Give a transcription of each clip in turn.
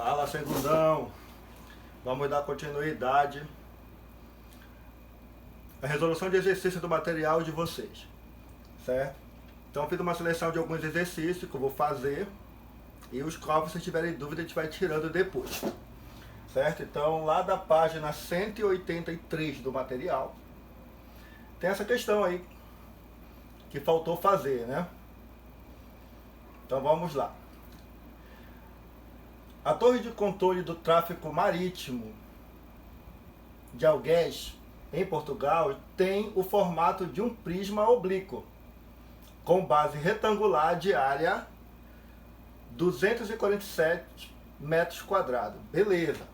Fala, segundão. Vamos dar continuidade à resolução de exercício do material de vocês, certo? Então, fiz uma seleção de alguns exercícios que eu vou fazer e os quais, se tiverem dúvida, a gente vai tirando depois, certo? Então, lá da página 183 do material, tem essa questão aí que faltou fazer, né? Então, vamos lá. A torre de controle do tráfego marítimo de Algés, em Portugal, tem o formato de um prisma oblíquo, com base retangular de área 247 metros quadrados. Beleza.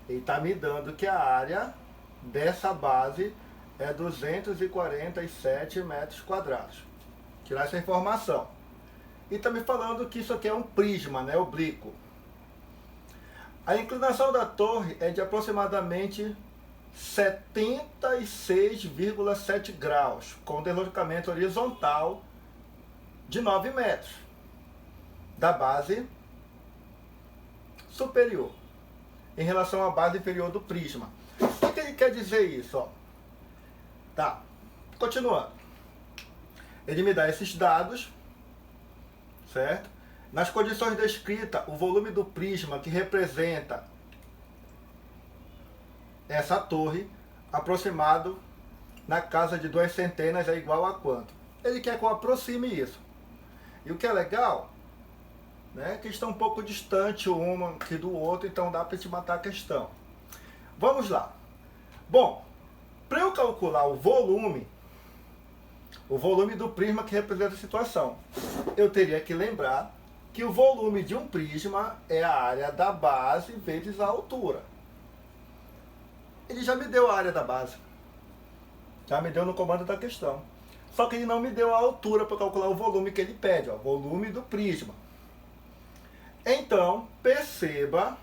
Ele está me dando que a área dessa base é 247 metros quadrados. Tirar essa informação. E está me falando que isso aqui é um prisma, né, oblíquo. A inclinação da torre é de aproximadamente 76,7 graus, com deslocamento horizontal de 9 metros, da base superior, em relação à base inferior do prisma. O que ele quer dizer isso? Ó? Tá, continuando. Ele me dá esses dados, certo? Nas condições descritas, o volume do prisma que representa essa torre, aproximado na casa de 2 centenas, é igual a quanto? Ele quer que eu aproxime isso. E o que é legal, né, que está um pouco distante um aqui do outro, então dá para te matar a questão. Vamos lá. Bom, para eu calcular o volume do prisma que representa a situação, eu teria que lembrar que o volume de um prisma é a área da base vezes a altura. Ele já me deu a área da base. Já me deu no comando da questão. Só que ele não me deu a altura para calcular o volume que ele pede, ó, volume do prisma. Então, perceba,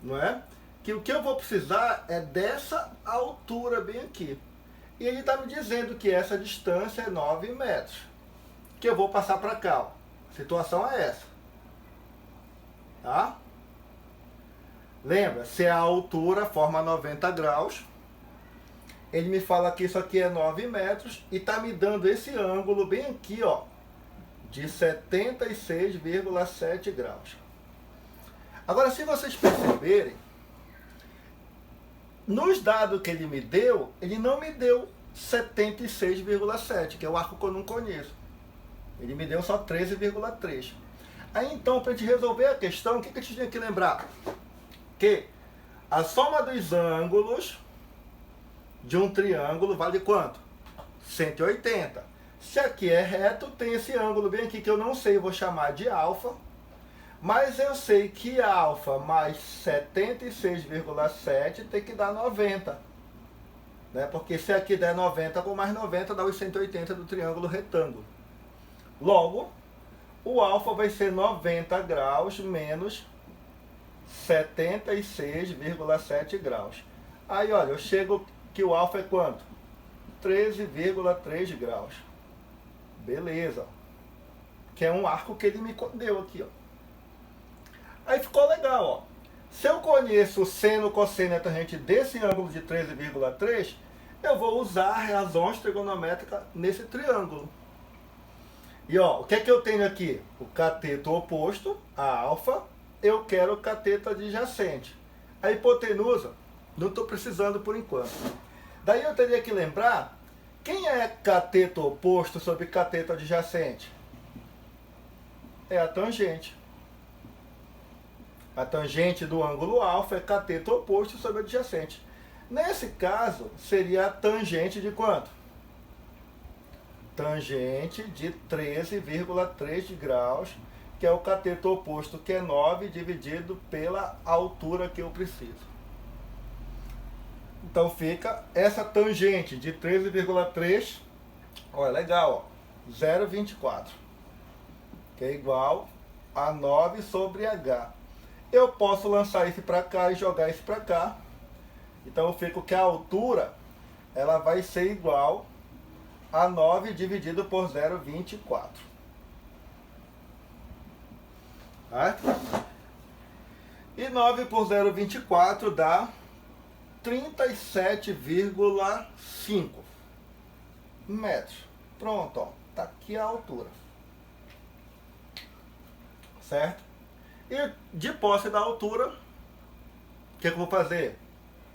não é, que o que eu vou precisar é dessa altura bem aqui. E ele está me dizendo que essa distância é 9 metros. Que eu vou passar para cá, ó. A situação é essa, tá? Lembra, se a altura forma 90 graus, ele me fala que isso aqui é 9 metros e está me dando esse ângulo bem aqui, ó, de 76,7 graus. Agora, se vocês perceberem, nos dados que ele me deu, ele não me deu 76,7, que é o arco que eu não conheço. Ele me deu só 13,3. Aí então, para a gente resolver a questão, o que a gente tinha que lembrar? Que a soma dos ângulos de um triângulo vale quanto? 180. Se aqui é reto, tem esse ângulo bem aqui que eu não sei, eu vou chamar de alfa. Mas eu sei que alfa mais 76,7 tem que dar 90. Né? Porque se aqui der 90 com mais 90, dá os 180 do triângulo retângulo. Logo, o alfa vai ser 90 graus menos 76,7 graus. Aí, olha, eu chego que o alfa é quanto? 13,3 graus. Beleza. Que é um arco que ele me deu aqui, ó. Aí ficou legal, ó. Se eu conheço o seno, cosseno e a tangente desse ângulo de 13,3, eu vou usar razões trigonométricas nesse triângulo. E ó, o que é que eu tenho aqui? O cateto oposto, a alfa, eu quero o cateto adjacente. A hipotenusa, não estou precisando por enquanto. Daí eu teria que lembrar, quem é cateto oposto sobre cateto adjacente? É a tangente. A tangente do ângulo alfa é cateto oposto sobre adjacente. Nesse caso, seria a tangente de quanto? Tangente de 13,3 graus, que é o cateto oposto, que é 9, dividido pela altura que eu preciso. Então fica essa tangente de 13,3, olha, legal, ó, 0,24, que é igual a 9 sobre H. Eu posso lançar isso para cá e jogar isso para cá. Então eu fico que a altura, ela vai ser igual a 9 dividido por 0,24. Tá? 9 por 0,24 dá 37,5 metros. Pronto, ó. Tá aqui a altura. Certo? E de posse da altura, o que eu vou fazer?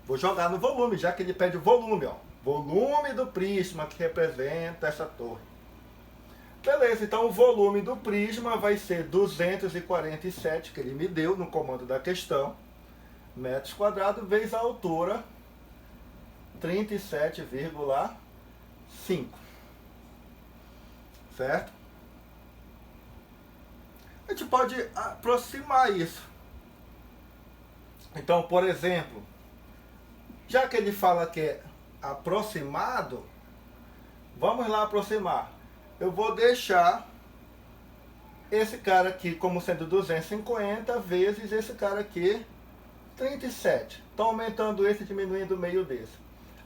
Vou jogar no volume, já que ele pede o volume, ó. Volume do prisma que representa essa torre. Beleza, então o volume do prisma vai ser 247, que ele me deu no comando da questão, metros quadrados, vezes a altura, 37,5. Certo? A gente pode aproximar isso. Então, por exemplo, já que ele fala que é aproximado, vamos lá aproximar. Eu vou deixar esse cara aqui como sendo 250 vezes esse cara aqui, 37. Estou aumentando esse e diminuindo o meio desse.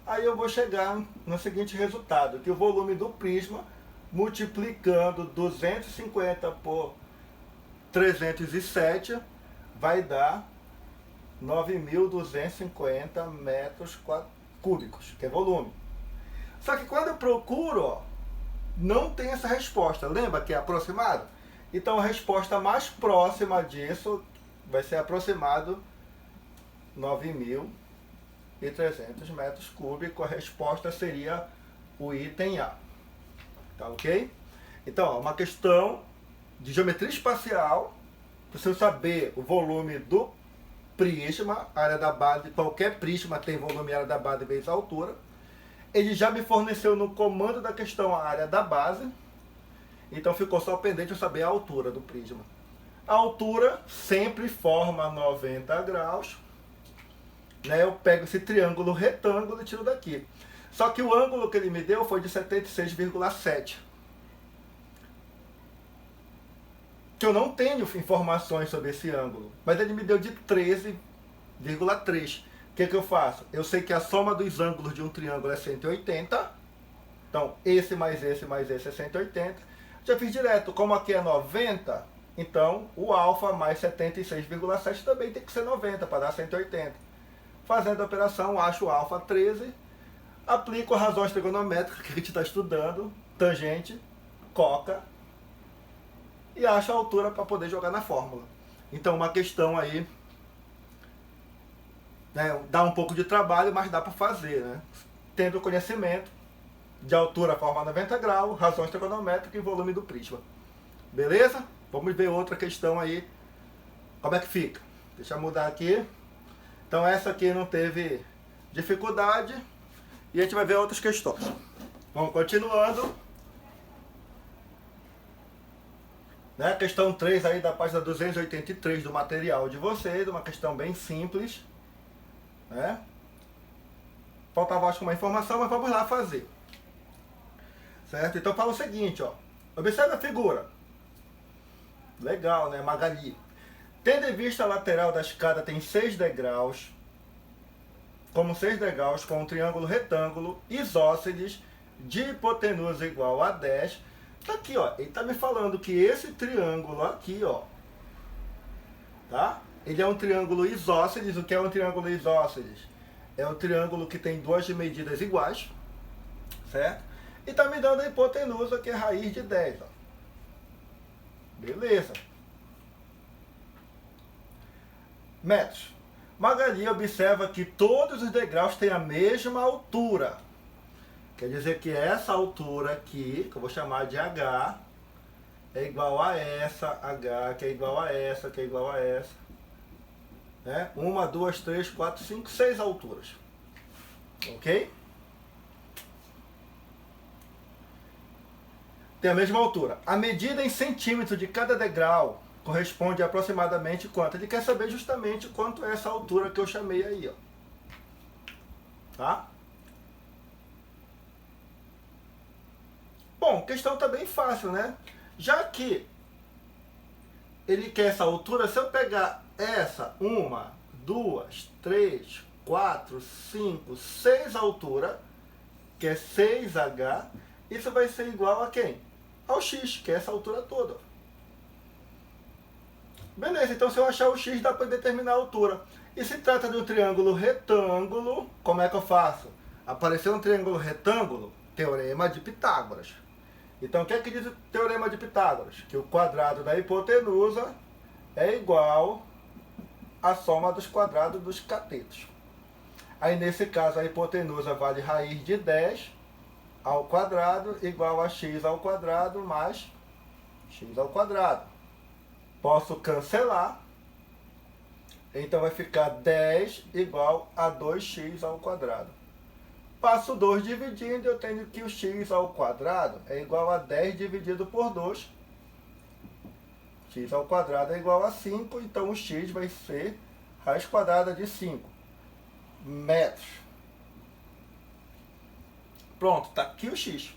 Aí eu vou chegar no seguinte resultado, que o volume do prisma, multiplicando 250 por 307, vai dar 9.250 metros cúbicos, que é volume. Só que quando eu procuro, ó, não tem essa resposta. Lembra que é aproximado? Então a resposta mais próxima disso vai ser aproximado 9.300 metros cúbicos. A resposta seria o item A. Tá ok? Então, ó, uma questão de geometria espacial. Precisa saber o volume do prisma, área da base. Qualquer prisma tem volume, área da base vezes a altura. Ele já me forneceu no comando da questão a área da base. Então ficou só pendente eu saber a altura do prisma. A altura sempre forma 90 graus. Né? Eu pego esse triângulo retângulo e tiro daqui. Só que o ângulo que ele me deu foi de 76,7. Que eu não tenho informações sobre esse ângulo. Mas ele me deu de 13,3. O que eu faço? Eu sei que a soma dos ângulos de um triângulo é 180. Então, esse mais esse mais esse é 180. Já fiz direto. Como aqui é 90, então o alfa mais 76,7 também tem que ser 90 para dar 180. Fazendo a operação, acho o alfa 13. Aplico as razões trigonométricas que a gente está estudando. Tangente, coca. E acho a altura para poder jogar na fórmula. Então, uma questão aí, né, dá um pouco de trabalho, mas dá para fazer, né? Tendo conhecimento de altura, forma 90 graus, razões trigonométricas e volume do prisma. Beleza? Vamos ver outra questão aí. Como é que fica? Deixa eu mudar aqui. Então essa aqui não teve dificuldade. E a gente vai ver outras questões. Vamos continuando. Né? Questão 3 aí da página 283 do material de vocês. Uma questão bem simples. Né? Faltava acho que uma informação, mas vamos lá fazer. Certo? Então fala o seguinte, ó. Observe a figura. Legal, né, Magali? Tendo em vista a lateral da escada tem 6 degraus. Como 6 degraus com um triângulo retângulo isósceles de hipotenusa igual a 10. Tá aqui, ó. Ele tá me falando que esse triângulo aqui, ó. Tá? Ele é um triângulo isósceles. O que é um triângulo isósceles? É um triângulo que tem duas medidas iguais. Certo? E está me dando a hipotenusa, que é a raiz de 10. Ó. Beleza. Metros. Magali observa que todos os degraus têm a mesma altura. Quer dizer que essa altura aqui, que eu vou chamar de H, é igual a essa H, que é igual a essa, que é igual a essa. Né? 1, 2, 3, 4, 5, 6 alturas. Ok? Tem a mesma altura. A medida em centímetros de cada degrau corresponde a aproximadamente quanto? Ele quer saber justamente quanto é essa altura que eu chamei aí, ó. Tá? Bom, a questão tá bem fácil, né? Já que ele quer essa altura, se eu pegar essa, 1, 2, 3, 4, 5, 6 altura, que é 6H, isso vai ser igual a quem? Ao x, que é essa altura toda. Beleza, então se eu achar o x, dá para determinar a altura. E se trata de um triângulo retângulo, como é que eu faço? Apareceu um triângulo retângulo, teorema de Pitágoras. Então, o que é que diz o teorema de Pitágoras? Que o quadrado da hipotenusa é igual à soma dos quadrados dos catetos. Aí, nesse caso, a hipotenusa vale raiz de 10 ao quadrado igual a x ao quadrado mais x ao quadrado. Posso cancelar. Então, vai ficar 10 igual a 2x ao quadrado. Passo 2 dividindo, eu tenho que o x ao quadrado é igual a 10 dividido por 2. X ao quadrado é igual a 5, então o x vai ser raiz quadrada de 5 metros. Pronto, está aqui o x.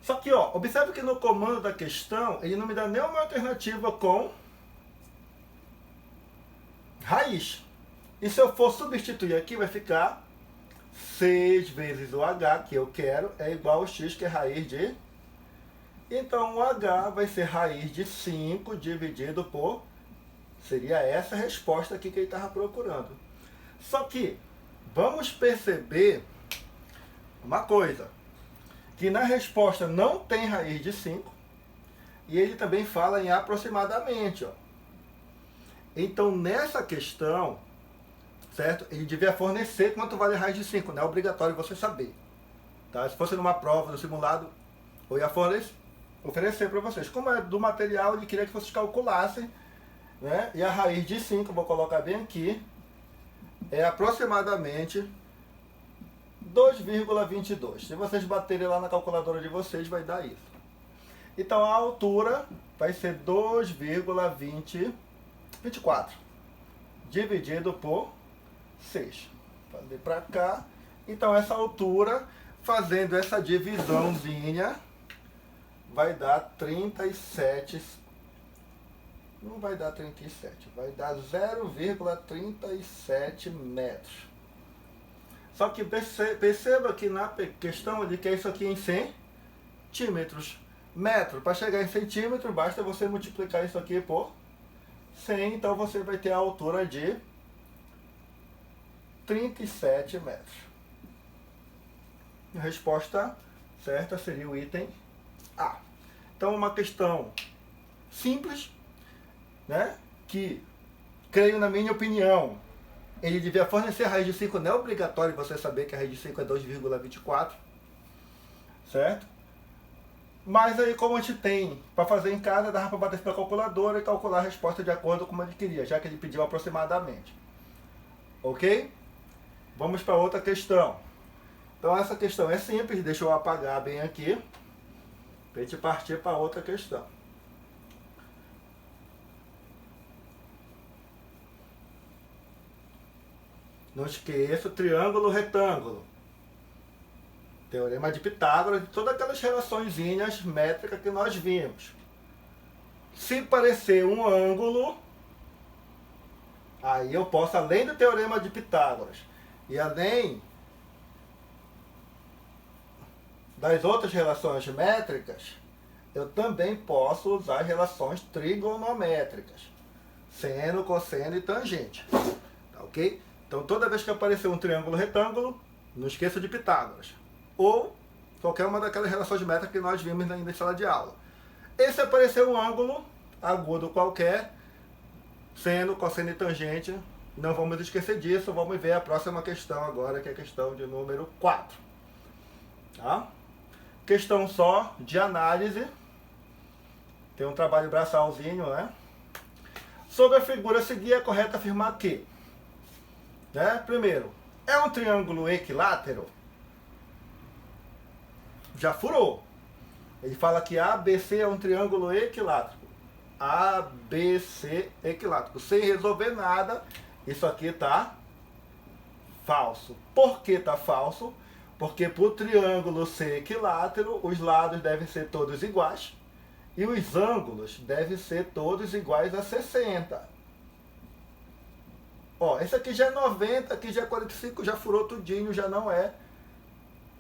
Só que, ó, observe que no comando da questão, ele não me dá nenhuma alternativa com raiz. E se eu for substituir aqui, vai ficar 6 vezes o h, que eu quero, é igual ao x, que é raiz de... Então, o h vai ser raiz de 5 dividido por... Seria essa a resposta aqui que ele estava procurando. Só que, vamos perceber uma coisa. Que na resposta não tem raiz de 5. E ele também fala em aproximadamente, ó. Então, nessa questão... certo? Ele devia fornecer quanto vale a raiz de 5, não é obrigatório você saber. Tá? Se fosse numa prova, no simulado, eu ia oferecer para vocês. Como é do material, ele queria que vocês calculassem, né? E a raiz de 5, vou colocar bem aqui, é aproximadamente 2,22. Se vocês baterem lá na calculadora de vocês, vai dar isso. Então, a altura vai ser 2,24 dividido por 6. Fazer para cá. Então, essa altura, fazendo essa divisãozinha, vai dar 37. Não vai dar 37, vai dar 0,37 metros. Só que perceba que na questão ele quer isso aqui em centímetros. Metro, para chegar em centímetro, basta você multiplicar isso aqui por 100. Então, você vai ter a altura de 37 metros. A resposta certa seria o item A. Então, uma questão simples, né? Que, creio na minha opinião, ele devia fornecer a raiz de 5, não é obrigatório você saber que a raiz de 5 é 2,24, certo? Mas aí, como a gente tem para fazer em casa, dava para bater pela calculadora e calcular a resposta de acordo com como ele queria, já que ele pediu aproximadamente. Ok? Vamos para outra questão. Então, essa questão é simples, deixa eu apagar bem aqui, para a gente partir para outra questão. Não esqueça o triângulo retângulo. Teorema de Pitágoras e todas aquelas relaçõezinhas métricas que nós vimos. Se parecer um ângulo, aí eu posso, além do teorema de Pitágoras e além das outras relações métricas, eu também posso usar relações trigonométricas. Seno, cosseno e tangente. Tá ok? Então, toda vez que aparecer um triângulo retângulo, não esqueça de Pitágoras. Ou qualquer uma daquelas relações métricas que nós vimos na sala de aula. E se aparecer um ângulo agudo qualquer, seno, cosseno e tangente, não vamos esquecer disso. Vamos ver a próxima questão agora, que é a questão de número 4. Tá? Questão só de análise. Tem um trabalho braçalzinho, né? Sobre a figura a seguir, é correto afirmar que, né? Primeiro, é um triângulo equilátero? Já furou. Ele fala que ABC é um triângulo equilátero. ABC equilátero. Sem resolver nada, isso aqui está falso. Por que está falso? Porque para o triângulo ser equilátero, os lados devem ser todos iguais e os ângulos devem ser todos iguais a 60. Ó, esse aqui já é 90, aqui já é 45, já furou tudinho, já não é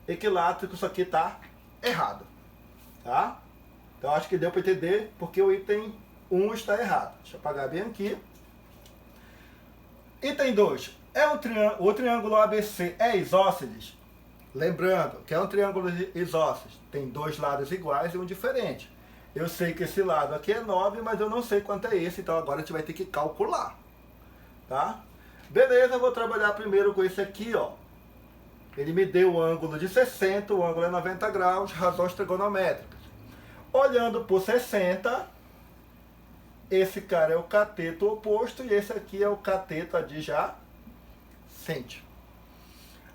equilátero, isso aqui está errado. Tá? Então acho que deu para entender porque o item 1 está errado. Deixa eu apagar bem aqui. Item 2. O triângulo ABC é isósceles? Lembrando que é um triângulo isósceles. Tem dois lados iguais e um diferente. Eu sei que esse lado aqui é 9, mas eu não sei quanto é esse. Então agora a gente vai ter que calcular. Tá? Beleza, eu vou trabalhar primeiro com esse aqui, ó. Ele me deu o ângulo de 60, o ângulo é 90 graus, razões trigonométricas. Olhando por 60, esse cara é o cateto oposto e esse aqui é o cateto adjacente.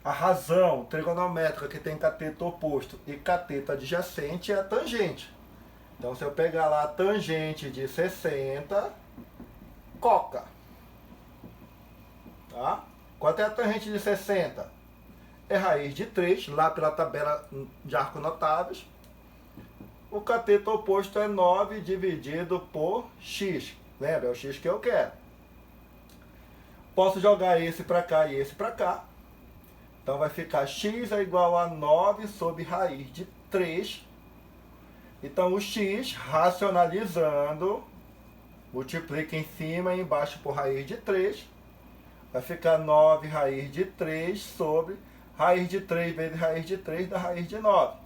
A razão trigonométrica que tem cateto oposto e cateto adjacente é a tangente. Então, se eu pegar lá a tangente de 60, coca. Tá? Quanto é a tangente de 60? É raiz de 3, lá pela tabela de arcos notáveis. O cateto oposto é 9 dividido por x. Lembra? É o x que eu quero. Posso jogar esse para cá e esse para cá. Então vai ficar x é igual a 9 sobre raiz de 3. Então o x, racionalizando, multiplica em cima e embaixo por raiz de 3. Vai ficar 9 raiz de 3 sobre raiz de 3 vezes raiz de 3 da raiz de 9.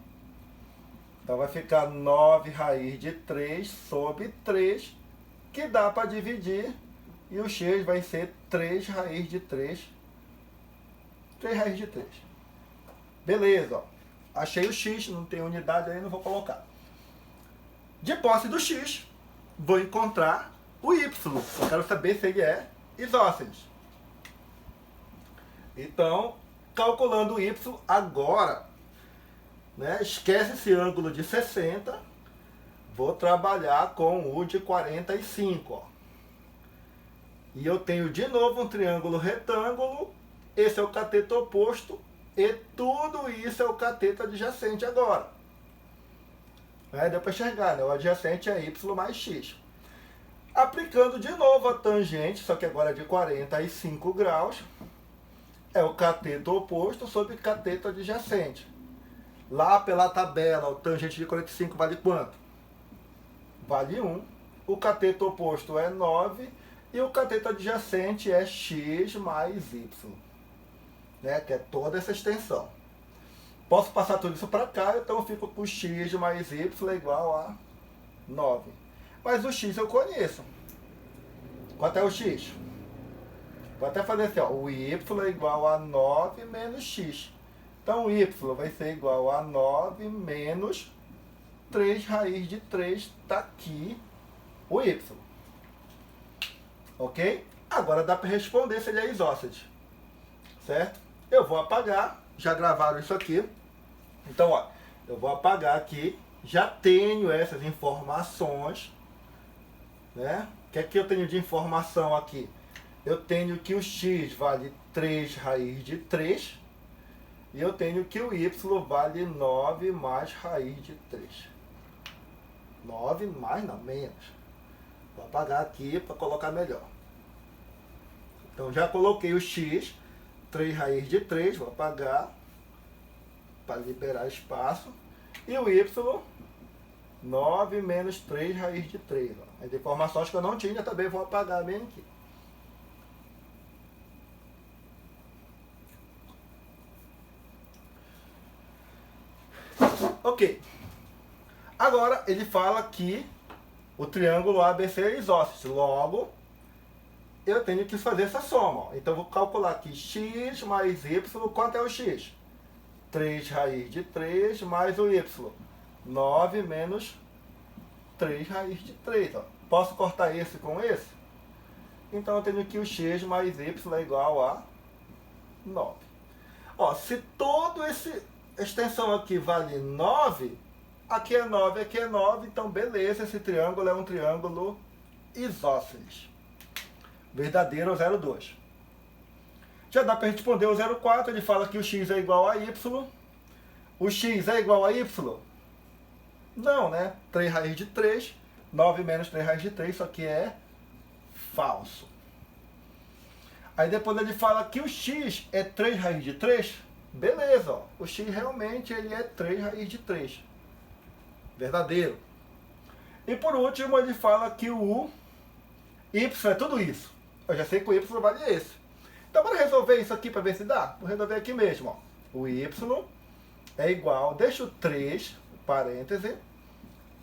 Então vai ficar 9 raiz de 3 sobre 3, que dá para dividir. E o x vai ser 3 raiz de 3. 3 raiz de 3. Beleza, ó. Achei o x, não tem unidade aí, não vou colocar. De posse do x, vou encontrar o y. Eu quero saber se ele é isósceles. Então, calculando o y agora, né, esquece esse ângulo de 60, vou trabalhar com o de 45. Ó. E eu tenho de novo um triângulo retângulo, esse é o cateto oposto, e tudo isso é o cateto adjacente agora. Deu para enxergar, né? O adjacente é y mais x. Aplicando de novo a tangente, só que agora é de 45 graus, é o cateto oposto sobre cateto adjacente. Lá pela tabela, o tangente de 45 vale quanto? Vale 1. O cateto oposto é 9 e o cateto adjacente é x mais y. Né? Que é toda essa extensão. Posso passar tudo isso para cá, então eu fico com x mais y igual a 9. Mas o x eu conheço. Quanto é o x? Vou até fazer assim, ó, o y é igual a 9 menos x. Então o y vai ser igual a 9 menos 3 raiz de 3, está aqui o y. Ok? Agora dá para responder se ele é isósceles. Certo? Eu vou apagar, já gravaram isso aqui. Então, ó, eu vou apagar aqui, já tenho essas informações. Né? O que é que eu tenho de informação aqui? Eu tenho que o x vale 3 raiz de 3. E eu tenho que o y vale 9 mais raiz de 3. 9 mais, não, menos. Vou apagar aqui para colocar melhor. Então já coloquei o x, 3 raiz de 3, vou apagar para liberar espaço. E o y, 9 menos 3 raiz de 3. Ó. As informações que eu não tinha também vou apagar bem aqui. Ok. Agora ele fala que o triângulo ABC é isósceles. Logo, eu tenho que fazer essa soma. Ó. Então, eu vou calcular aqui x mais y. Quanto é o x? 3 raiz de 3 mais o y. 9 menos 3 raiz de 3. Ó. Posso cortar esse com esse? Então, eu tenho que o x mais y é igual a 9. Ó, se todo esse extensão aqui vale 9, aqui é 9, aqui é 9, então beleza, esse triângulo é um triângulo isósceles. Verdadeiro 0,2. Já dá para responder o 0,4, ele fala que o x é igual a y. O x é igual a y? Não, né? 3 raiz de 3, 9 menos 3 raiz de 3, isso aqui é falso. Aí depois ele fala que o x é 3 raiz de 3. Beleza, ó. O x realmente ele é 3 raiz de 3. Verdadeiro. E por último, ele fala que o y é tudo isso. Eu já sei que o y vale esse. Então, para resolver isso aqui, para ver se dá, vou resolver aqui mesmo. Ó. O y é igual, deixa o 3, parêntese,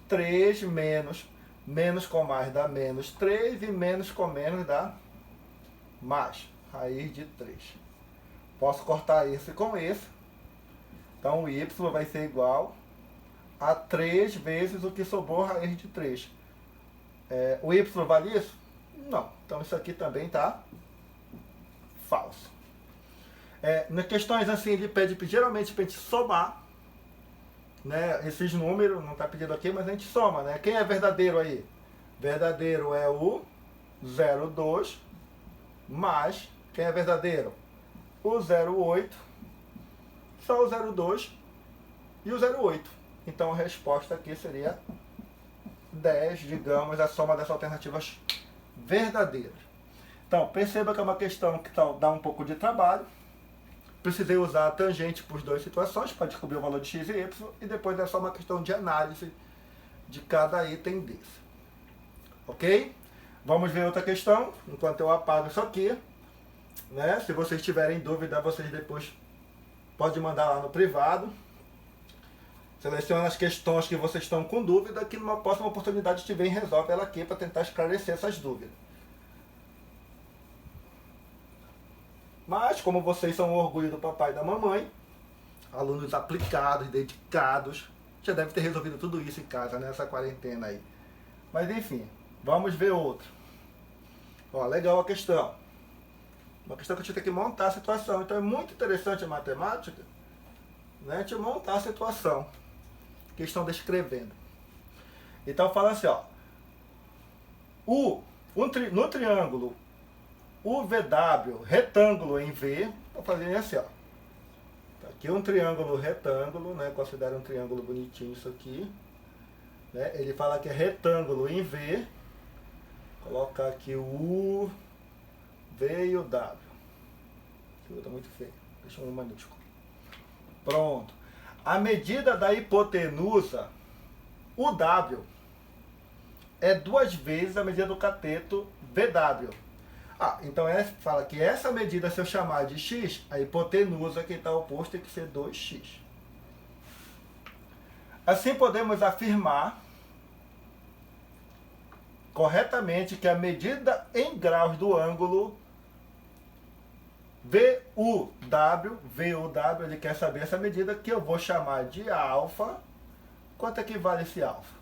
3 menos com mais dá menos 3 e menos com menos dá mais, raiz de 3. Posso cortar esse com esse. Então, o y vai ser igual a 3 vezes o que sobrou, raiz de 3. O y vale isso? Não. Então, isso aqui também está falso. Nas questões assim, ele pede geralmente para a gente somar, né, esses números, não está pedindo aqui, mas a gente soma, né? Quem é verdadeiro aí? Verdadeiro é o 0,2 mais, quem é verdadeiro? O 0,8, só o 0,2 e o 0,8. Então a resposta aqui seria 10, digamos, a soma dessas alternativas verdadeiras. Então, perceba que é uma questão que dá um pouco de trabalho. Precisei usar a tangente por duas situações para descobrir o valor de x e y, e depois é só uma questão de análise de cada item desse. Ok? Vamos ver outra questão, enquanto eu apago isso aqui. Né? Se vocês tiverem dúvida, vocês depois podem mandar lá no privado. Seleciona as questões que vocês estão com dúvida, que numa próxima oportunidade a gente vem e resolve ela aqui para tentar esclarecer essas dúvidas. Mas, como vocês são o orgulho do papai e da mamãe, alunos aplicados, dedicados, já deve ter resolvido tudo isso em casa, nessa quarentena aí. Mas enfim, vamos ver outra. Ó, legal a questão. Uma questão que a gente tem que montar a situação. Então é muito interessante a matemática, né? A gente montar a situação que estão descrevendo. Então fala assim, ó. No triângulo UVW retângulo em V, vou fazer assim, ó. Tá aqui um triângulo retângulo, né? Considera um triângulo bonitinho isso aqui. Né? Ele fala que é retângulo em V. Colocar aqui o U, V e o W. Está muito feio. Deixa um minúsculo. Pronto. A medida da hipotenusa, o W, é 2 vezes a medida do cateto VW. Então fala que essa medida, se eu chamar de x, a hipotenusa que está oposto tem que ser 2x. Assim podemos afirmar corretamente que a medida em graus do ângulo VUW, ele quer saber essa medida que eu vou chamar de alfa. Quanto é que vale esse alfa?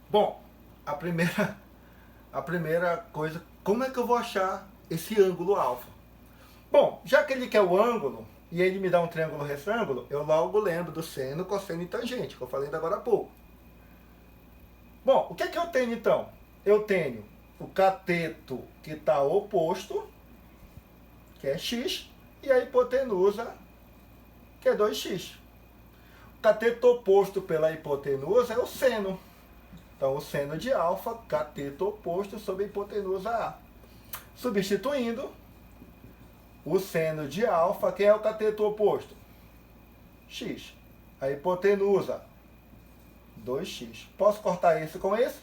Bom, a primeira coisa, como é que eu vou achar esse ângulo alfa? Bom, já que ele quer o ângulo e ele me dá um triângulo retângulo, eu logo lembro do seno, cosseno e tangente, que eu falei agora há pouco. Bom, o que é que eu tenho então? Eu tenho o cateto que está oposto, que é x, e a hipotenusa, que é 2x. O cateto oposto pela hipotenusa é o seno. Então, o seno de alfa, cateto oposto sobre a hipotenusa A. Substituindo, o seno de alfa, que é o cateto oposto? X. A hipotenusa, 2x. Posso cortar esse com esse?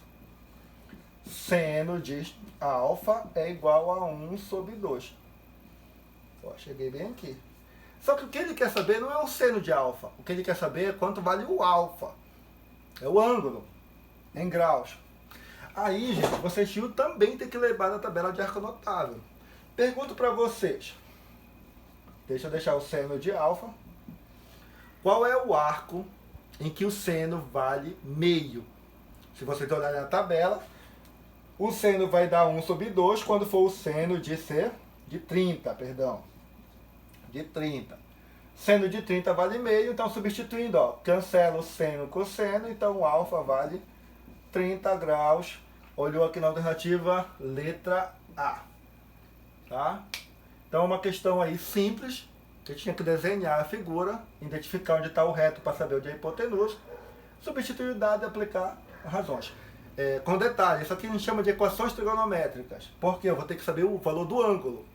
Seno de alfa é igual a 1 sobre 2. Ó, cheguei bem aqui. Só que o que ele quer saber não é o seno de alfa. O que ele quer saber é quanto vale o alfa. É o ângulo em graus. Aí, gente, vocês também tem que lembrar da tabela de arco notável. Pergunto para vocês. Deixa eu deixar o seno de alfa. Qual é o arco em que o seno vale meio? Se vocês olharem na tabela, o seno vai dar 1 sobre 2 quando for o seno de 30, perdão. De 30. Seno de 30 vale meio, então substituindo, ó, cancela o seno com o seno, então o alfa vale 30 graus. Olhou aqui na alternativa, letra A. Tá? Então uma questão aí simples, que tinha que desenhar a figura, identificar onde está o reto para saber onde é a hipotenusa, substituir o dado e aplicar razões. Com detalhe, isso aqui a gente chama de equações trigonométricas, porque eu vou ter que saber o valor do ângulo.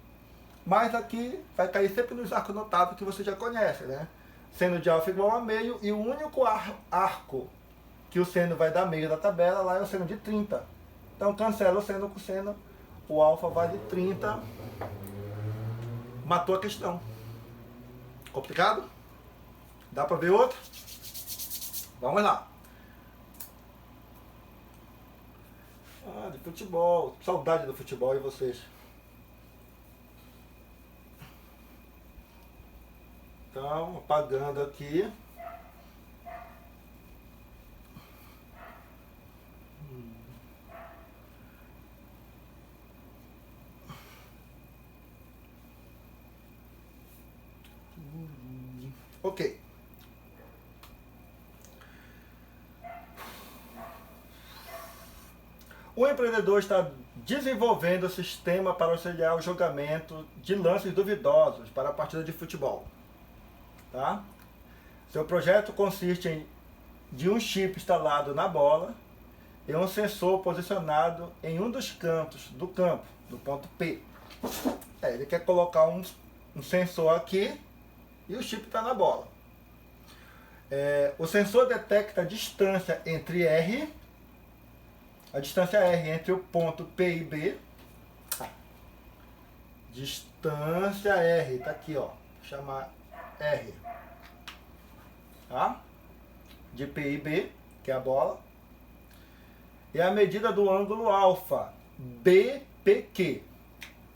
Mas aqui vai cair sempre nos arcos notáveis que você já conhece, né? Seno de alfa igual a meio, e o único arco que o seno vai dar meio da tabela, lá é o seno de 30. Então cancela o seno com seno, o alfa vale 30. Matou a questão. Complicado? Dá para ver outro? Vamos lá. Ah, de futebol. Saudade do futebol e vocês. Então, apagando aqui. Ok. O empreendedor está desenvolvendo o sistema para auxiliar o julgamento de lances duvidosos para a partida de futebol. Tá? Seu projeto consiste de um chip instalado na bola e um sensor posicionado em um dos cantos do campo, do ponto P. Ele quer colocar um sensor aqui e o chip está na bola. O sensor detecta a distância entre R, a distância R entre o ponto P e B. Distância R, tá aqui, ó. Vou chamar R. Tá? De P e B, que é a bola. E a medida do ângulo alfa, BPQ.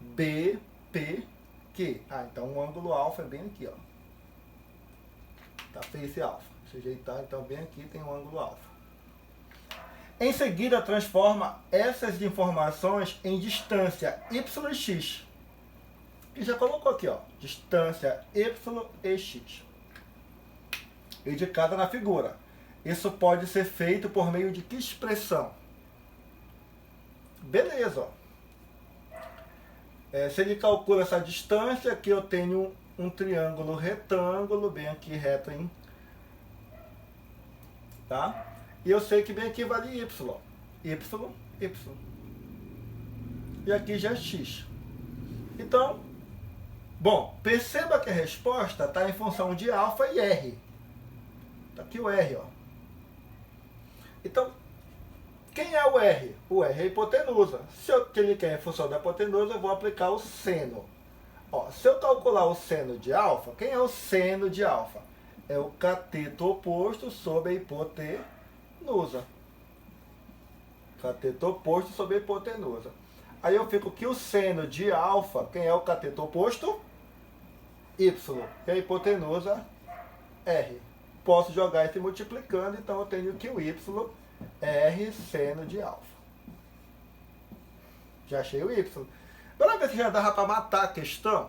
BPQ. Então o ângulo alfa é bem aqui, ó. Tá feio esse alfa. Deixa eu ajeitar, então bem aqui tem o ângulo alfa. Em seguida, transforma essas informações em distância y e x. E já colocou aqui, ó, distância y e x. Indicada na figura. Isso pode ser feito por meio de que expressão? Beleza, ó. Se ele calcula essa distância, aqui eu tenho um triângulo retângulo, bem aqui reto em... Tá? E eu sei que bem aqui vale y. Y. E aqui já é x. Então, bom, perceba que a resposta está em função de alfa e r. Está aqui o r, ó. Então, quem é o r? O r é a hipotenusa. Se eu clicar em função da hipotenusa, eu vou aplicar o seno. Ó, se eu calcular o seno de alfa, quem é o seno de alfa? É o cateto oposto sobre a hipotenusa. Cateto oposto sobre a hipotenusa. Aí eu fico que o seno de alfa, quem é o cateto oposto? Y. E a hipotenusa, R. Posso jogar esse multiplicando, então eu tenho que o Y é R seno de alfa. Já achei o Y. Bora ver se já dava para matar a questão.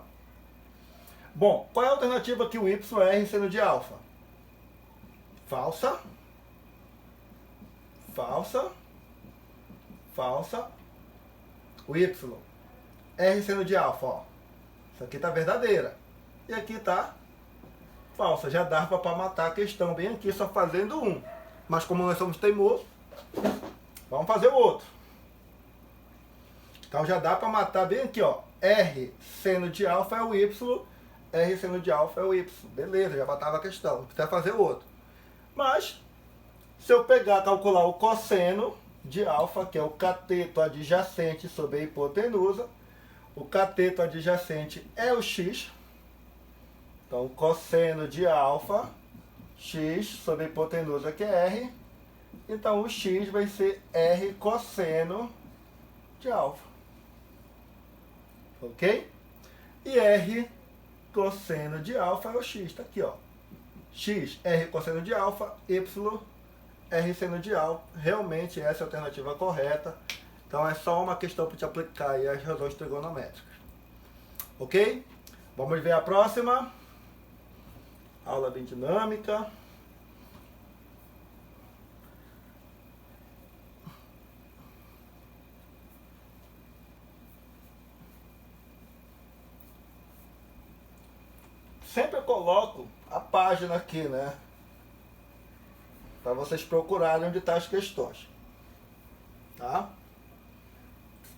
Bom, qual é a alternativa que o Y é R seno de alfa? Falsa. Falsa. Falsa. O Y. R seno de alfa, ó. Isso aqui está verdadeira. E aqui está falsa. Já dava para matar a questão bem aqui, só fazendo um. Mas como nós somos teimosos, vamos fazer o outro. Então já dá para matar bem aqui, ó. R seno de alfa é o Y. R seno de alfa é o Y. Beleza, já matava a questão. Não precisa fazer o outro. Mas, se eu pegar, calcular o cosseno de alfa, que é o cateto adjacente sobre a hipotenusa, o cateto adjacente é o x. Então, o cosseno de alfa, x sobre a hipotenusa, que é r. Então, o x vai ser r cosseno de alfa. Ok? E r cosseno de alfa é o x. Está aqui, ó. X, r cosseno de alfa, y, r seno de alfa. Realmente essa é a alternativa correta. Então, é só uma questão para te aplicar aí as razões trigonométricas. Ok? Vamos ver a próxima. Aula bem dinâmica. Sempre eu coloco a página aqui, né? Para vocês procurarem onde estão as questões. Tá?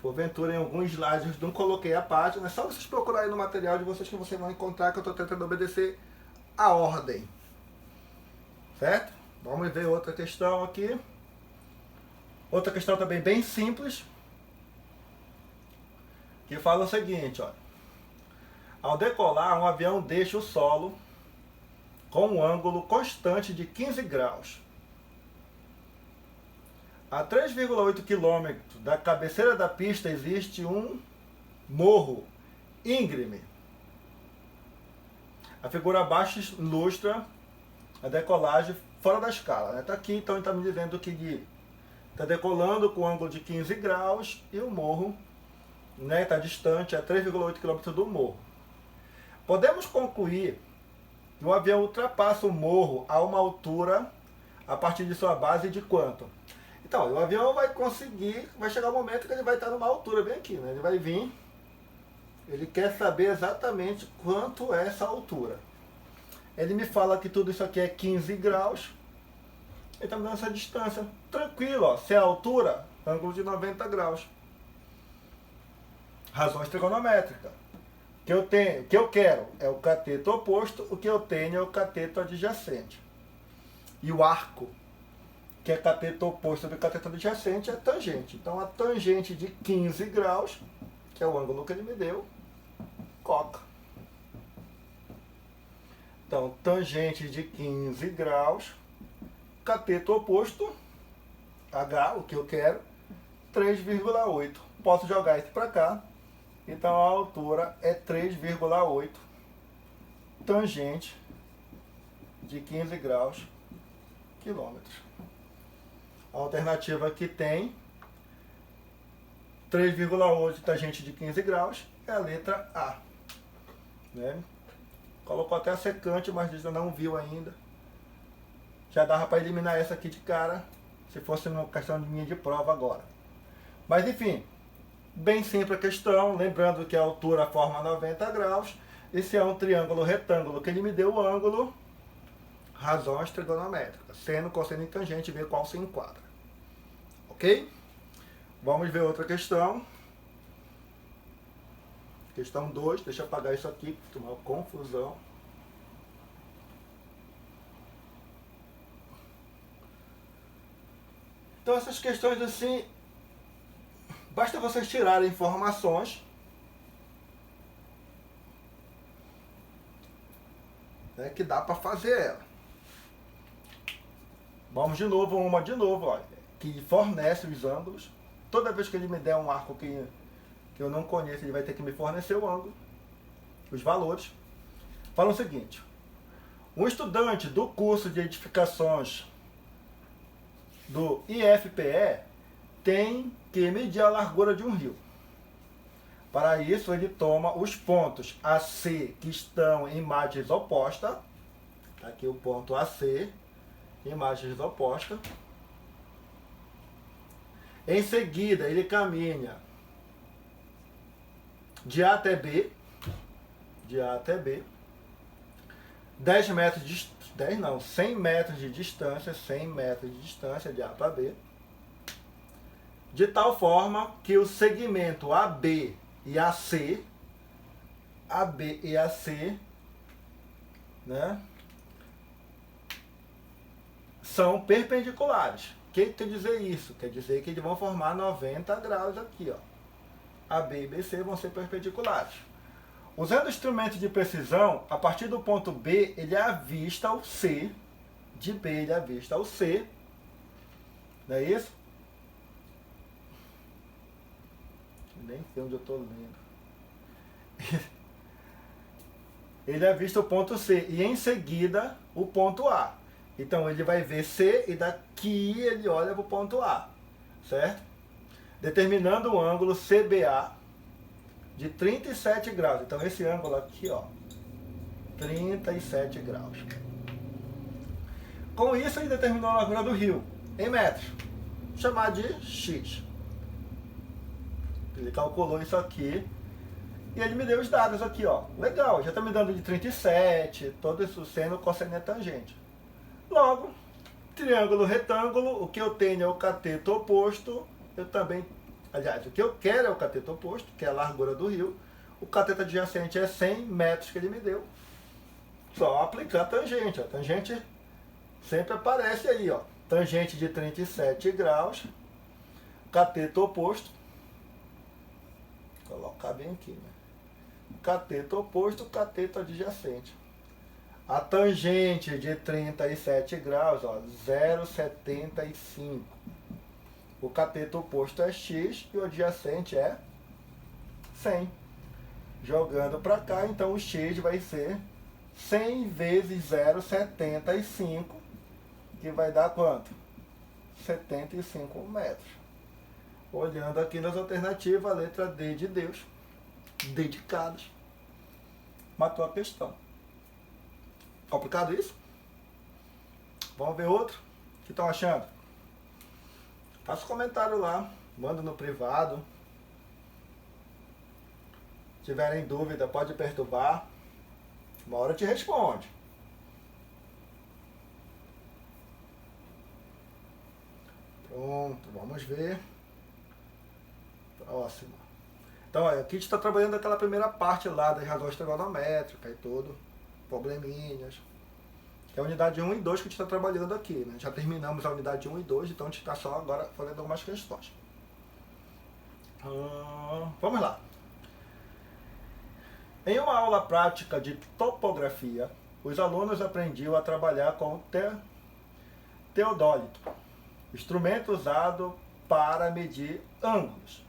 Porventura, em alguns slides eu não coloquei a página. É só vocês procurarem no material de vocês que vocês vão encontrar, que eu estou tentando obedecer a ordem. Certo? Vamos ver outra questão aqui. Outra questão também bem simples, que fala o seguinte, ó. Ao decolar, um avião deixa o solo com um ângulo constante de 15 graus. A 3,8 km da cabeceira da pista existe um morro íngreme. A figura abaixo ilustra a decolagem fora da escala. Né? Tá aqui, então ele está me dizendo que está decolando com um ângulo de 15 graus e o morro está distante a 3,8 km do morro. Podemos concluir que o avião ultrapassa o morro a uma altura a partir de sua base de quanto? Então, o avião vai chegar um momento que ele vai estar numa altura bem aqui, né? Ele vai vir, ele quer saber exatamente quanto é essa altura. Ele me fala que tudo isso aqui é 15 graus, ele está me dando essa distância. Tranquilo, ó, se é a altura, ângulo de 90 graus. Razões trigonométricas. O que eu quero é o cateto oposto, o que eu tenho é o cateto adjacente. E o arco, que é cateto oposto do cateto adjacente, é tangente. Então a tangente de 15 graus, que é o ângulo que ele me deu, coca. Então, tangente de 15 graus, cateto oposto, H, o que eu quero, 3,8. Posso jogar isso para cá. Então a altura é 3,8 tangente de 15 graus quilômetros. A alternativa que tem 3,8 tangente de 15 graus é a letra A. Né? Colocou até a secante, mas diz que não viu ainda. Já dava para eliminar essa aqui de cara, se fosse uma questão de minha de prova agora. Mas enfim, bem simples a questão, lembrando que a altura forma 90 graus. Esse é um triângulo retângulo que ele me deu o ângulo, razões trigonométricas, seno, cosseno e tangente, ver qual se enquadra. Ok? Vamos ver outra questão. Questão 2, deixa eu apagar isso aqui, porque tem uma confusão. Então essas questões assim, basta vocês tirarem informações, né, que dá para fazer ela. Vamos de novo, olha, que fornece os ângulos. Toda vez que ele me der um arco que eu não conheço, ele vai ter que me fornecer o ângulo, os valores. Fala o seguinte: um estudante do curso de edificações do IFPE tem que medir a largura de um rio. Para isso, ele toma os pontos AC que estão em imagens opostas. Aqui o ponto AC, imagens opostas. Em seguida, ele caminha de A até B, 100 metros de distância, 100 metros de distância de A para B, de tal forma que o segmento AB e AC, né, são perpendiculares. O que quer dizer isso? Quer dizer que eles vão formar 90 graus aqui, ó. AB e BC vão ser perpendiculares. Usando instrumentos de precisão, a partir do ponto B, ele avista o C, de B ele avista o C, não é isso? Nem sei onde eu estou lendo. Ele avista o ponto C e em seguida o ponto A. Então ele vai ver C e daqui ele olha para o ponto A, certo? Determinando o ângulo CBA de 37 graus. Então esse ângulo aqui, ó, 37 graus. Com isso ele determinou a largura do rio em metros, chamar de X. Ele calculou isso aqui e ele me deu os dados aqui, ó. Legal, já está me dando de 37, todo isso seno, cosseno e tangente. Logo, triângulo retângulo, o que eu tenho é o cateto oposto, eu também, aliás, o que eu quero é o cateto oposto, que é a largura do rio, o cateto adjacente é 100 metros que ele me deu. Só aplicar a tangente, a tangente sempre aparece aí, ó, tangente de 37 graus, cateto oposto, vou colocar bem aqui, né? Cateto oposto, cateto adjacente. A tangente de 37 graus, ó, 0,75. O cateto oposto é x e o adjacente é 100. Jogando para cá, então o x vai ser 100 vezes 0,75, que vai dar quanto? 75 metros. Olhando aqui nas alternativas, a letra D de Deus, dedicados, matou a questão. Complicado isso? Vamos ver outro? O que estão achando? Faça um comentário lá, manda no privado. Se tiverem dúvida, pode perturbar. Uma hora te responde. Pronto, vamos ver. Próximo. Então, aqui a gente está trabalhando aquela primeira parte lá das razões trigonométricas e tudo. Probleminhas. Que é a unidade 1 e 2 que a gente está trabalhando aqui, né? Já terminamos a unidade 1 e 2, então a gente está só agora fazendo algumas questões. Vamos lá. Em uma aula prática de topografia, os alunos aprendiam a trabalhar com o teodólito, instrumento usado para medir ângulos.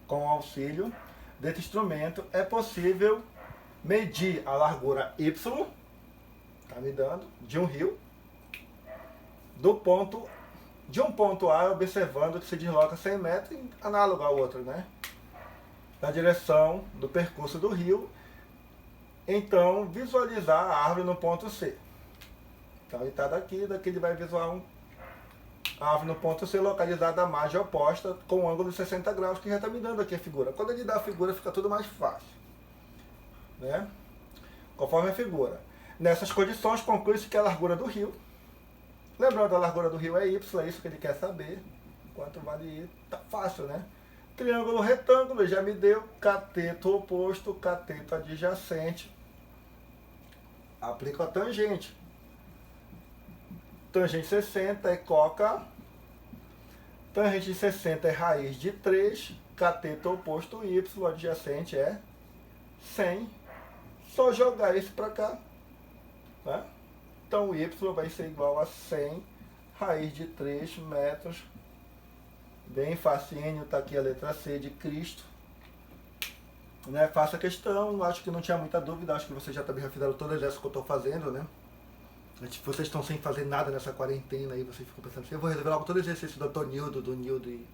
Com o auxílio desse instrumento é possível medir a largura y, está me dando, de um rio, de um ponto A, observando que se desloca 100 metros, análogo ao outro, né? Na direção do percurso do rio, então visualizar a árvore no ponto C. Então ele está daqui ele vai visualizar a árvore no ponto C, localizada à margem oposta, com um ângulo de 60 graus, que já está me dando aqui a figura. Quando ele dá a figura, fica tudo mais fácil, né? Conforme a figura. Nessas condições, conclui-se que a largura do rio, lembrando, a largura do rio é y, é isso que ele quer saber, quanto vale y, tá fácil, né? Triângulo retângulo, já me deu, cateto oposto, cateto adjacente, aplico a tangente. Tangente 60 é coca, tangente 60 é raiz de 3, cateto oposto y, adjacente é 100. Só jogar esse para cá, né? Então o y vai ser igual a 100 raiz de 3 metros. Bem facinho, tá aqui a letra C de Cristo. Né? Faça a questão, acho que não tinha muita dúvida, acho que vocês já também já fizeram todas essas que eu estou fazendo, né? Vocês estão sem fazer nada nessa quarentena aí, vocês ficam pensando assim, eu vou resolver logo todo o exercício do Nildo e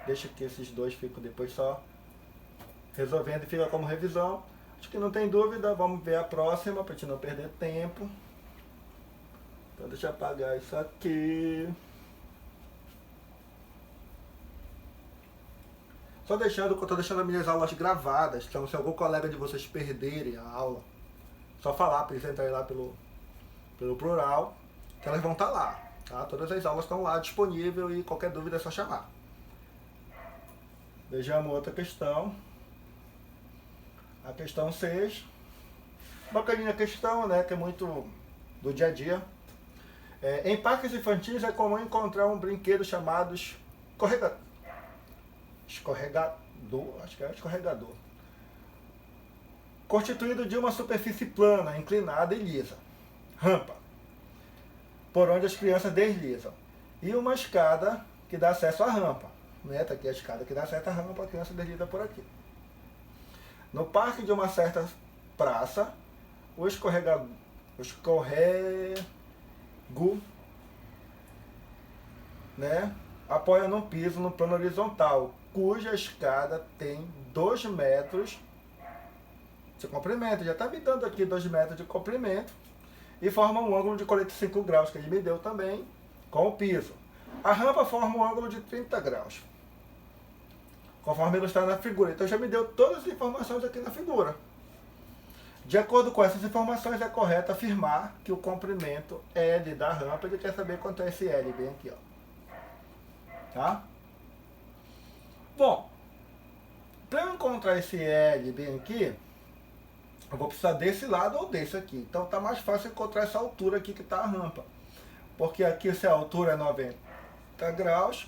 deixa que esses dois ficam depois só resolvendo e fica como revisão. Acho que não tem dúvida, vamos ver a próxima para a gente não perder tempo. Então deixa eu apagar isso aqui. Só deixando que eu estou deixando as minhas aulas gravadas, então se algum colega de vocês perderem a aula, só falar para eles entrarem lá pelo plural, que elas vão estar lá, tá? Todas as aulas estão lá disponíveis e qualquer dúvida é só chamar. Vejamos outra questão. A questão 6. Bacaninha questão, né? Que é muito do dia a dia. Em parques infantis é comum encontrar um brinquedo chamado escorregador, acho que é escorregador, constituído de uma superfície plana, inclinada e lisa, rampa, por onde as crianças deslizam, e uma escada que dá acesso à rampa, né? Tá aqui a escada que dá acesso à rampa, a criança desliza por aqui. No parque de uma certa praça, o escorrego, né, apoia no piso no plano horizontal, cuja escada tem 2 metros de comprimento. Já está me dando aqui 2 metros de comprimento e forma um ângulo de 45 graus, que ele me deu também, com o piso. A rampa forma um ângulo de 30 graus, conforme ilustrado na figura. Então já me deu todas as informações aqui na figura. De acordo com essas informações, é correto afirmar que o comprimento L da rampa, ele quer saber quanto é esse L, bem aqui, ó. Tá? Bom, para eu encontrar esse L bem aqui, eu vou precisar desse lado ou desse aqui. Então tá mais fácil encontrar essa altura aqui que está a rampa. porque aqui se a altura é 90 graus,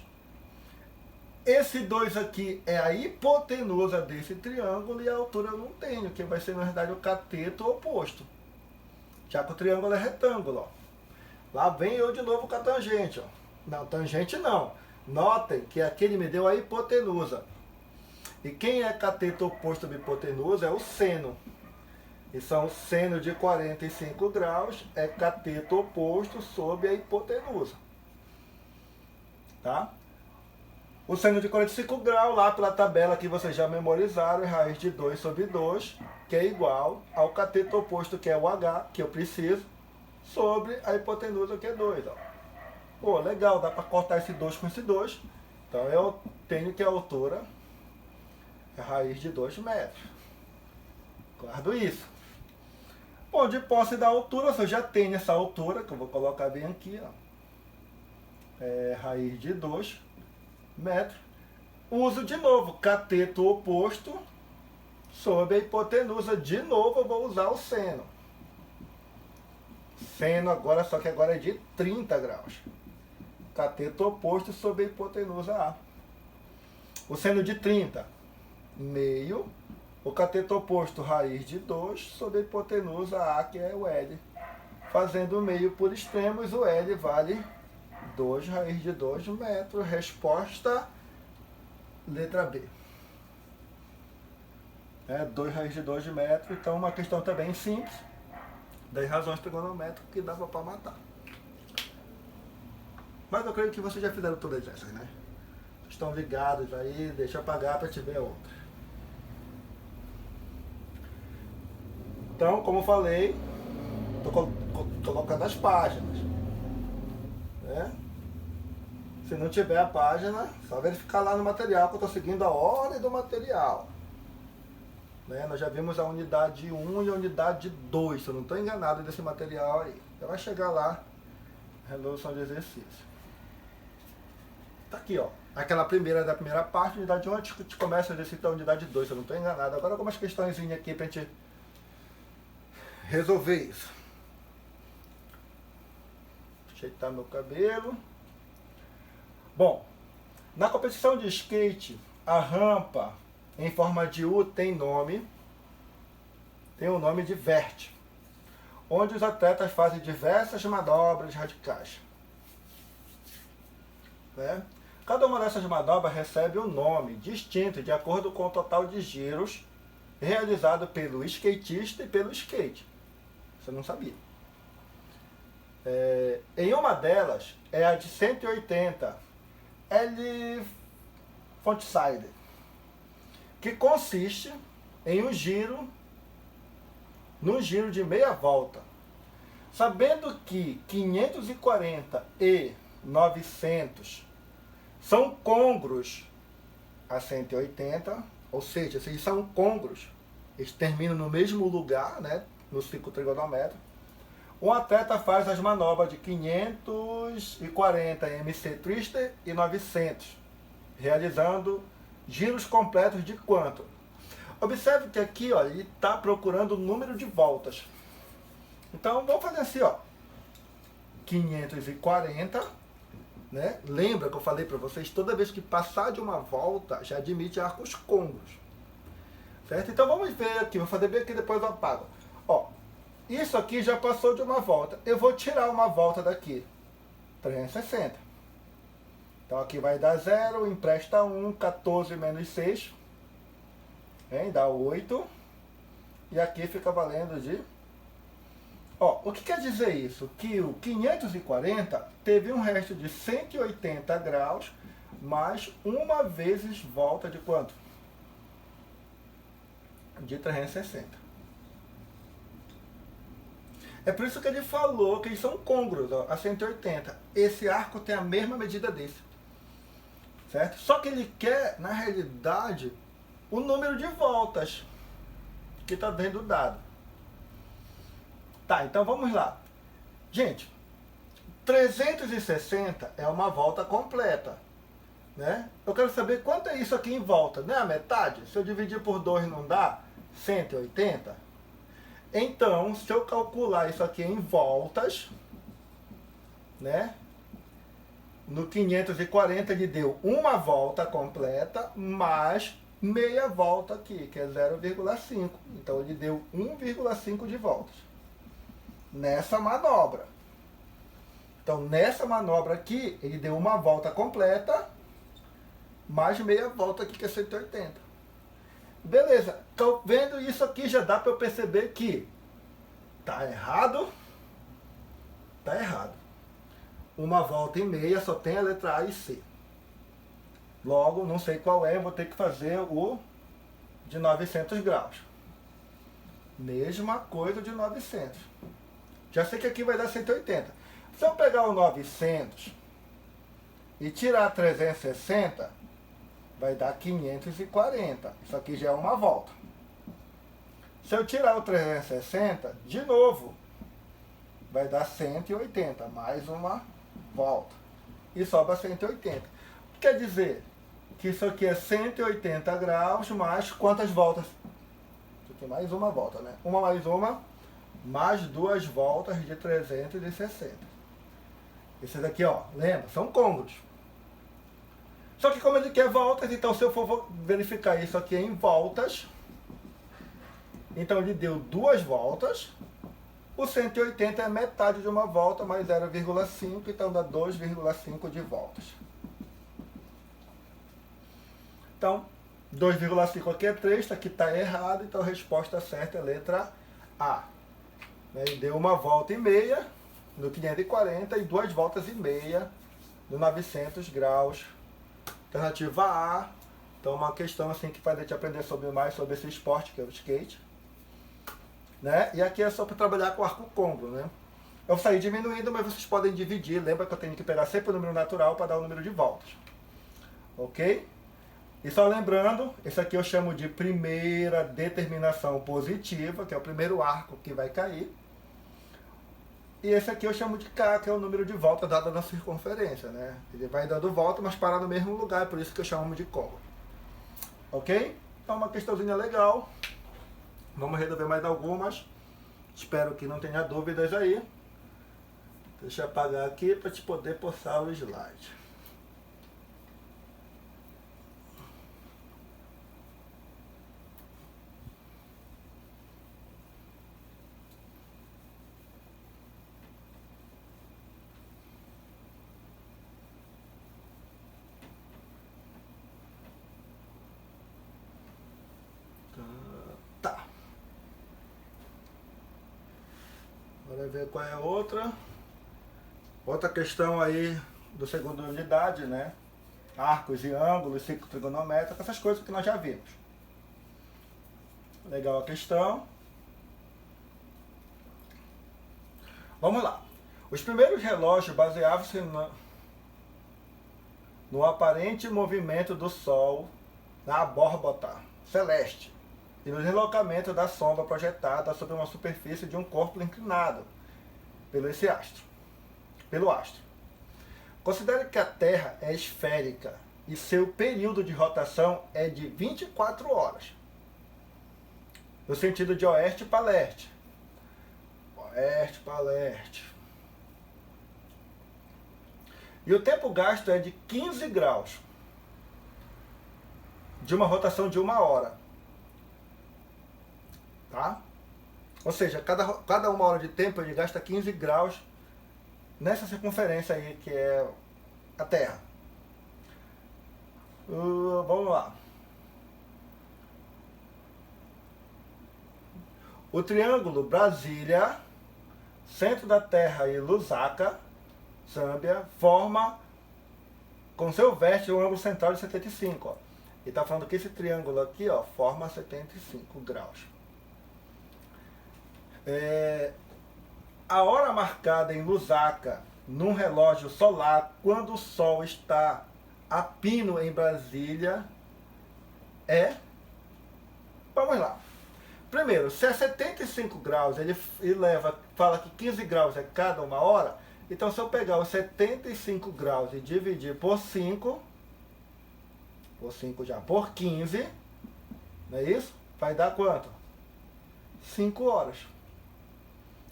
esse 2 aqui é a hipotenusa desse triângulo e a altura eu não tenho, que vai ser na verdade o cateto oposto, já que o triângulo é retângulo, ó. Lá vem eu de novo com a tangente, ó. Não, tangente não. Notem que aqui ele me deu a hipotenusa. E quem é cateto oposto da hipotenusa é o seno. Então, seno de 45 graus é cateto oposto sobre a hipotenusa. Tá? O seno de 45 graus, lá pela tabela que vocês já memorizaram, é raiz de 2 sobre 2, que é igual ao cateto oposto, que é o H, que eu preciso, sobre a hipotenusa, que é 2. Ó. Pô, legal, dá para cortar esse 2 com esse 2. Então, eu tenho que a altura é raiz de 2 metros. Guardo isso. Bom, de posse da altura, eu já tenho essa altura, que eu vou colocar bem aqui, ó. É raiz de 2 metros. Uso de novo cateto oposto sobre a hipotenusa. De novo eu vou usar o seno. Seno agora, só que agora é de 30 graus. Cateto oposto sobre a hipotenusa A. O seno de 30, meio. O cateto oposto, raiz de 2, sobre a hipotenusa A, que é o L. Fazendo o meio por extremos, o L vale 2 raiz de 2 metros. Resposta, letra B. 2 raiz de 2 metros. Então, uma questão também simples, das razões trigonométricas que dava para matar. Mas eu creio que vocês já fizeram todas essas, né? Estão ligados aí, deixa eu apagar para te ver outra. Então, como eu falei, estou colocando as páginas. Né? Se não tiver a página, só verificar lá no material que eu estou seguindo a ordem do material. Né? Nós já vimos a unidade 1 e a unidade 2, se eu não estou enganado desse material aí. Já vai chegar lá, resolução de exercício. Tá aqui, ó. Aquela primeira da primeira parte, unidade 1, a gente começa a exercitar a unidade 2, se eu não estou enganado. Agora algumas questõezinhas aqui para a gente resolver isso. Ajeitar meu cabelo. Bom, na competição de skate, a rampa em forma de U tem nome, tem o nome de vert, onde os atletas fazem diversas manobras radicais. Né? Cada uma dessas manobras recebe um nome distinto de acordo com o total de giros realizado pelo skatista e pelo skate. Você não sabia. Em uma delas é a de 180 L Frontside, que consiste em um giro de meia volta. Sabendo que 540 e 900 são côngruos a 180, ou seja, se eles são côngruos, eles terminam no mesmo lugar, né, no ciclo trigonométrico, um atleta faz as manobras de 540 MC Twister e 900, realizando giros completos de quanto? Observe que aqui, ó, ele está procurando o número de voltas. Então, vamos fazer assim, ó. 540, né? Lembra que eu falei para vocês, toda vez que passar de uma volta, já admite arcos côngruos. Certo? Então, vamos ver aqui. Vou fazer bem aqui, depois eu apago. Ó, isso aqui já passou de uma volta. Eu vou tirar uma volta daqui. 360. Então, aqui vai dar 0, empresta 1, 14 menos 6. Hein? Dá 8. E aqui fica valendo de... Ó, o que quer dizer isso? Que o 540 teve um resto de 180 graus, mais uma vezes volta de quanto? De 360. É por isso que ele falou que eles são côngruos, ó, a 180. Esse arco tem a mesma medida desse. Certo? Só que ele quer, na realidade, o número de voltas que está dentro do dado. Tá, então vamos lá. Gente, 360 é uma volta completa. Né? Eu quero saber quanto é isso aqui em volta. Não é a metade? Se eu dividir por 2 não dá 180? Então, se eu calcular isso aqui em voltas, né? No 540 ele deu uma volta completa, mais meia volta aqui, que é 0,5. Então ele deu 1,5 de voltas nessa manobra. Então nessa manobra aqui, ele deu uma volta completa, mais meia volta aqui, que é 180. Beleza, então vendo isso aqui já dá para eu perceber que tá errado. Tá errado. Uma volta e meia só tem a letra A e C. Logo, não sei qual é, eu vou ter que fazer o de 900 graus. Mesma coisa de 900. Já sei que aqui vai dar 180. Se eu pegar o 900 e tirar 360, vai dar 540. Isso aqui já é uma volta. Se eu tirar o 360, de novo, vai dar 180, mais uma volta. E sobra 180. Quer dizer que isso aqui é 180 graus mais quantas voltas? Isso aqui é mais uma volta, né? Uma mais uma, mais duas voltas de 360. Esses aqui, ó, lembra? São cônguros. Só que como ele quer voltas, então se eu for verificar isso aqui em voltas, então ele deu duas voltas. O 180 é metade de uma volta, mais 0,5, então dá 2,5 de voltas. Então, 2,5 aqui é 3, aqui está errado, então a resposta certa é a letra A. Ele deu uma volta e meia no 540 e duas voltas e meia no 900 graus. Alternativa A. Então, uma questão assim que faz a gente aprender mais sobre esse esporte, que é o skate. Né? E aqui é só para trabalhar com arco côncavo, né? Eu saí diminuindo, mas vocês podem dividir. Lembra que eu tenho que pegar sempre o número natural para dar o número de voltas. Ok? E só lembrando, esse aqui eu chamo de primeira determinação positiva, que é o primeiro arco que vai cair. E esse aqui eu chamo de K, que é o número de volta dado na circunferência, né? Ele vai dando volta, mas para no mesmo lugar, por isso que eu chamo de côncavo. Ok? Então uma questãozinha legal. Vamos resolver mais algumas. Espero que não tenha dúvidas aí. Deixa eu apagar aqui para te poder postar o slide. Tá. Bora ver qual é a outra. Outra questão aí do segundo unidade, né? Arcos e ângulos, ciclo trigonométrico, essas coisas que nós já vimos. Legal a questão. Vamos lá. Os primeiros relógios baseavam-se no aparente movimento do Sol na órbita celeste e no deslocamento da sombra projetada sobre uma superfície de um corpo inclinado pelo astro. Considere que a Terra é esférica e seu período de rotação é de 24 horas, no sentido de oeste para leste. Oeste para leste. E o tempo gasto é de 15 graus, de uma rotação de 1 hora. Tá? Ou seja, cada 1 hora de tempo ele gasta 15 graus nessa circunferência aí, que é a Terra. Vamos lá. O triângulo Brasília, centro da Terra e Lusaka, Zâmbia, forma com seu vértice um ângulo central de 75. Ó. Ele está falando que esse triângulo aqui, ó, forma 75 graus. A hora marcada em Lusaka, num relógio solar, quando o Sol está a pino em Brasília, é... Vamos lá. Primeiro, se é 75 graus, ele fala que 15 graus é cada 1 hora, então se eu pegar os 75 graus e dividir por 5, por 15, não é isso? Vai dar quanto? 5 horas.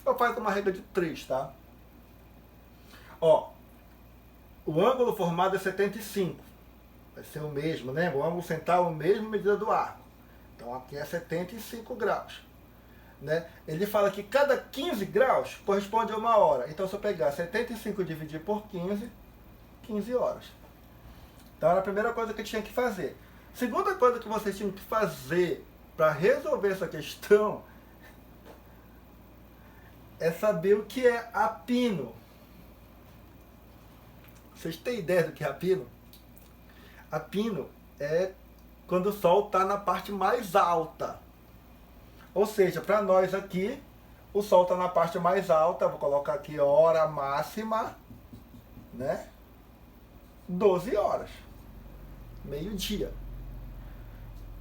Eu faço uma regra de 3, tá? Ó, o ângulo formado é 75. Vai ser o mesmo, né? O ângulo central é a mesma medida do arco. Então aqui é 75 graus. Né? Ele fala que cada 15 graus corresponde a 1 hora. Então se eu pegar 75 e dividir por 15, 15 horas. Então era a primeira coisa que eu tinha que fazer. Segunda coisa que vocês tinham que fazer para resolver essa questão é saber o que é apino. Vocês têm ideia do que é apino? Apino é quando o Sol está na parte mais alta. Ou seja, para nós aqui, o Sol está na parte mais alta. Vou colocar aqui hora máxima, né? 12 horas. Meio-dia.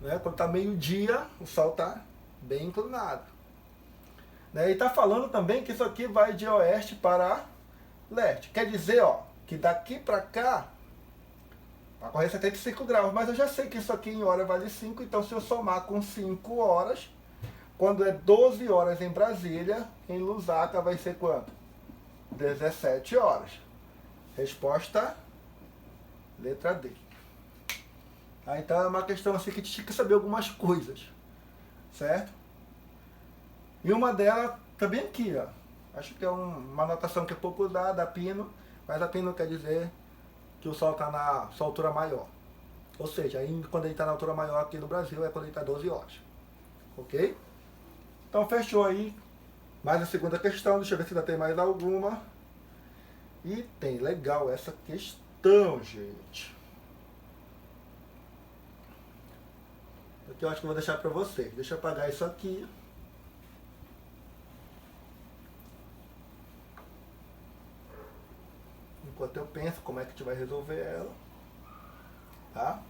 Né? Quando está meio-dia, o Sol está bem inclinado. Né? E está falando também que isso aqui vai de oeste para leste. Quer dizer, ó, que daqui para cá vai correr 75 graus. Mas eu já sei que isso aqui em hora vale 5. Então se eu somar com 5 horas, quando é 12 horas em Brasília, em Lusaka vai ser quanto? 17 horas. Resposta, letra D. Então é uma questão assim que a gente tinha que saber algumas coisas, certo? E uma delas também aqui, ó. Acho que é uma anotação que é pouco usada, apino, mas apino quer dizer que o Sol está na sua altura maior. Ou seja, aí, quando ele está na altura maior aqui no Brasil é quando ele está 12 horas. Ok? Então fechou aí mais a segunda questão. Deixa eu ver se ainda tem mais alguma. E tem, legal essa questão, gente. Aqui eu acho que eu vou deixar para vocês. Deixa eu apagar isso aqui. Enquanto eu penso como é que a gente vai resolver ela. Tá?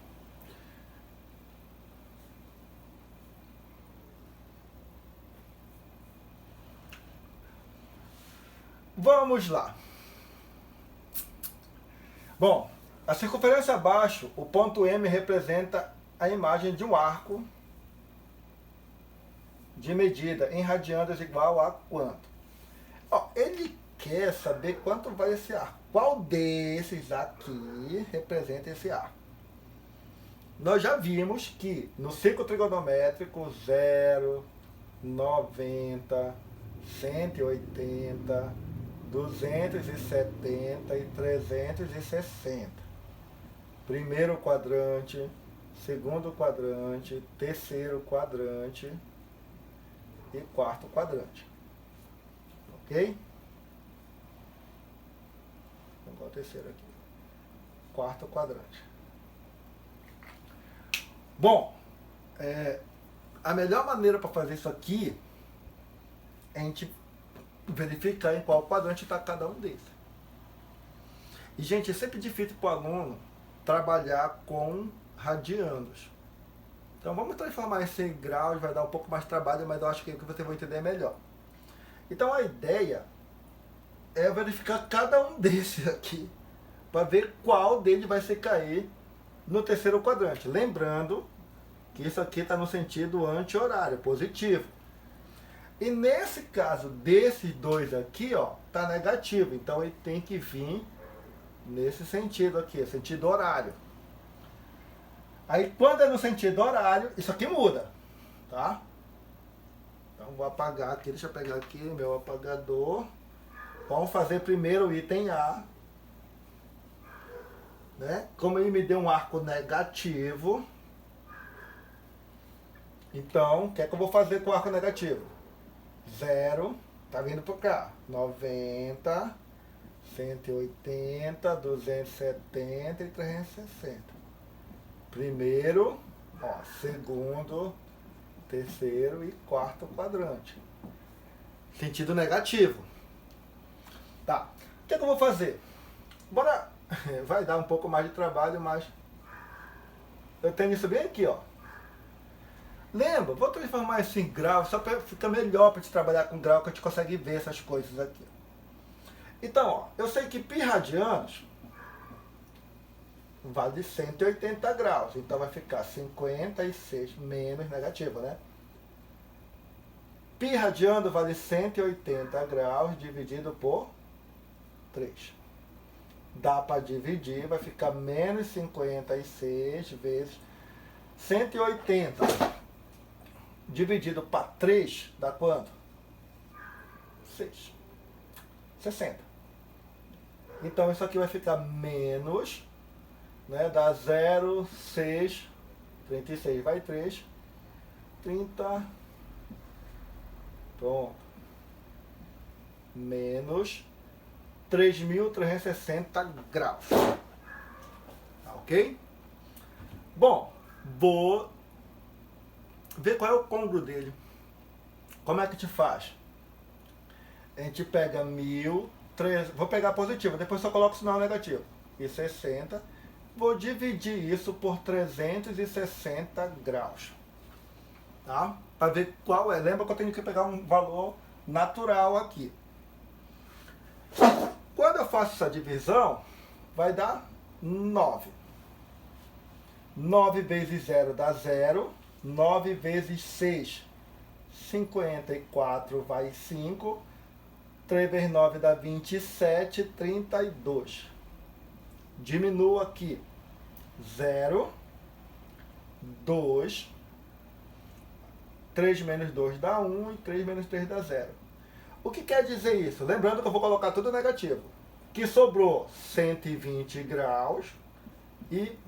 Vamos lá. Bom, a circunferência abaixo, o ponto M representa a imagem de um arco de medida em radianos igual a quanto? Ó, ele quer saber quanto vai esse arco. Qual desses aqui representa esse arco? Nós já vimos que no círculo trigonométrico 0, 90, 180, 270 e 360. Primeiro quadrante, segundo quadrante, terceiro quadrante e quarto quadrante. Ok? Vou colocar o terceiro aqui. Quarto quadrante. Bom, a melhor maneira para fazer isso aqui é a gente verificar em qual quadrante está cada um deles. E, gente, é sempre difícil para o aluno trabalhar com radianos. Então, vamos transformar isso em graus, vai dar um pouco mais de trabalho, mas eu acho que o que você vai entender é melhor. Então, a ideia é verificar cada um desses aqui, para ver qual deles vai se cair no terceiro quadrante. Lembrando que isso aqui está no sentido anti-horário, positivo. E nesse caso desses dois aqui, ó, tá negativo. Então ele tem que vir nesse sentido aqui, sentido horário. Aí quando é no sentido horário, isso aqui muda, tá? Então vou apagar aqui, deixa eu pegar aqui meu apagador. Vamos fazer primeiro o item A. Né? Como ele me deu um arco negativo, então, o que é que eu vou fazer com o arco negativo? 0, tá vindo para cá, 90, 180, 270 e 360. Primeiro, ó, segundo, terceiro e quarto quadrante. Sentido negativo. Tá, o que é que eu vou fazer? Bora, vai dar um pouco mais de trabalho, mas eu tenho isso bem aqui, ó. Lembra, vou transformar isso em grau, só para ficar melhor para te trabalhar com grau, que a gente consegue ver essas coisas aqui. Então, ó, eu sei que π radianos vale 180 graus, então vai ficar 56 menos negativo, né? π radiano vale 180 graus dividido por 3. dá para dividir, vai ficar menos 56 vezes 180 dividido para 3 dá quanto? 6. 60. Então isso aqui vai ficar menos, né, dá 0, 6, 36 vai 3, 30, pronto, menos 3.360 graus, tá ok? Bom, vou ver qual é o côngruo dele. Como é que te faz? A gente pega 1.300, vou pegar positivo, depois só coloco o sinal negativo, e 60, vou dividir isso por 360 graus, tá? Para ver qual é, lembra que eu tenho que pegar um valor natural aqui. Quando eu faço essa divisão, vai dar 9. 9 vezes 0 dá 0. 9 vezes 6, 54 vai 5. 3 vezes 9 dá 27, 32. Diminuo aqui. 0, 2, 3 menos 2 dá 1 e 3 menos 3 dá 0. O que quer dizer isso? Lembrando que eu vou colocar tudo negativo. Que sobrou 120 graus e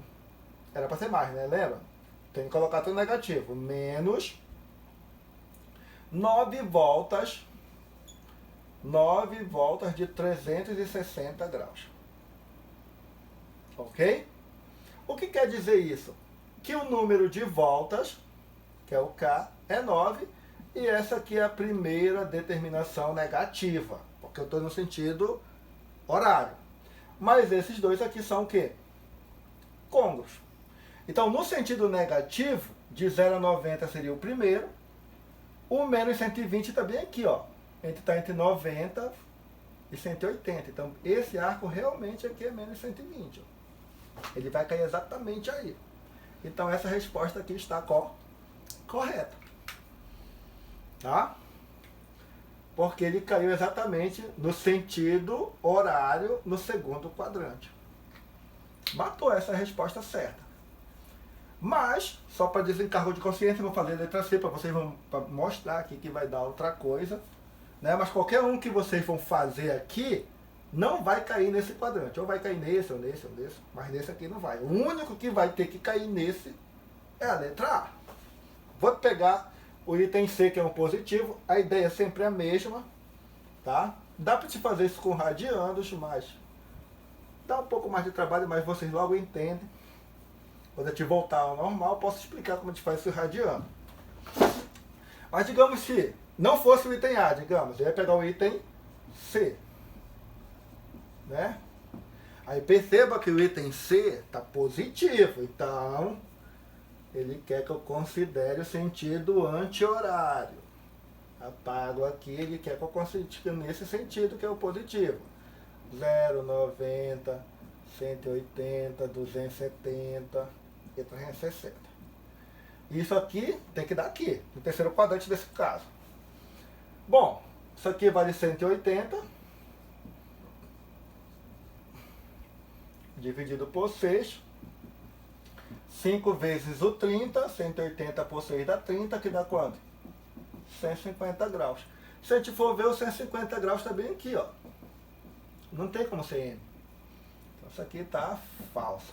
era para ser mais, né? Lembra? Tem que colocar tudo negativo. Menos 9 voltas. 9 voltas de 360 graus. Ok? O que quer dizer isso? Que o número de voltas, que é o K, é 9. E essa aqui é a primeira determinação negativa, porque eu estou no sentido horário. Mas esses dois aqui são o quê? Côngruos. Então, no sentido negativo, de 0 a 90 seria o primeiro. O menos 120 está bem aqui, ó. Está entre 90 e 180. Então, esse arco realmente aqui é menos 120. Ó. Ele vai cair exatamente aí. Então, essa resposta aqui está correta. Tá? Porque ele caiu exatamente no sentido horário no segundo quadrante. Matou essa resposta certa. Mas, só para desencargo de consciência, eu vou fazer a letra C para vocês pra mostrar aqui que vai dar outra coisa. Né? Mas qualquer um que vocês vão fazer aqui, não vai cair nesse quadrante. Ou vai cair nesse, ou nesse, ou nesse. Mas nesse aqui não vai. O único que vai ter que cair nesse é a letra A. Vou pegar o item C, que é um positivo, a ideia é sempre a mesma, tá? Dá para te fazer isso com radianos, mas dá um pouco mais de trabalho, mas vocês logo entendem. Quando eu te voltar ao normal, posso explicar como a gente faz isso radiano. Mas digamos se não fosse o item A, digamos, eu ia pegar o item C, né? Aí perceba que o item C está positivo, então ele quer que eu considere o sentido anti-horário. Apago aqui, ele quer que eu considere nesse sentido que é o positivo. 0, 90, 180, 270 e 360. Isso aqui tem que dar aqui, no terceiro quadrante desse caso. Bom, isso aqui vale 180. Dividido por 6. 5 vezes o 30, 180 por 6 dá 30, que dá quanto? 150 graus. Se a gente for ver, o 150 graus está bem aqui, ó. Não tem como ser M. Então isso aqui está falso.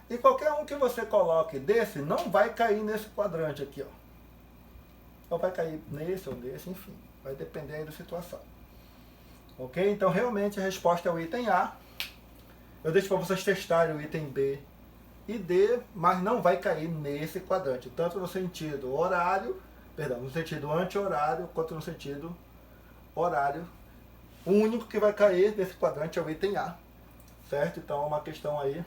E qualquer um que você coloque desse, não vai cair nesse quadrante aqui, ó. Ou vai cair nesse ou nesse, enfim. Vai depender aí da situação. Ok? Então realmente a resposta é o item A. Eu deixo para vocês testarem o item B e D, mas não vai cair nesse quadrante, tanto no sentido horário, perdão, no sentido anti-horário, quanto no sentido horário. O único que vai cair nesse quadrante é o item A, certo? Então é uma questão aí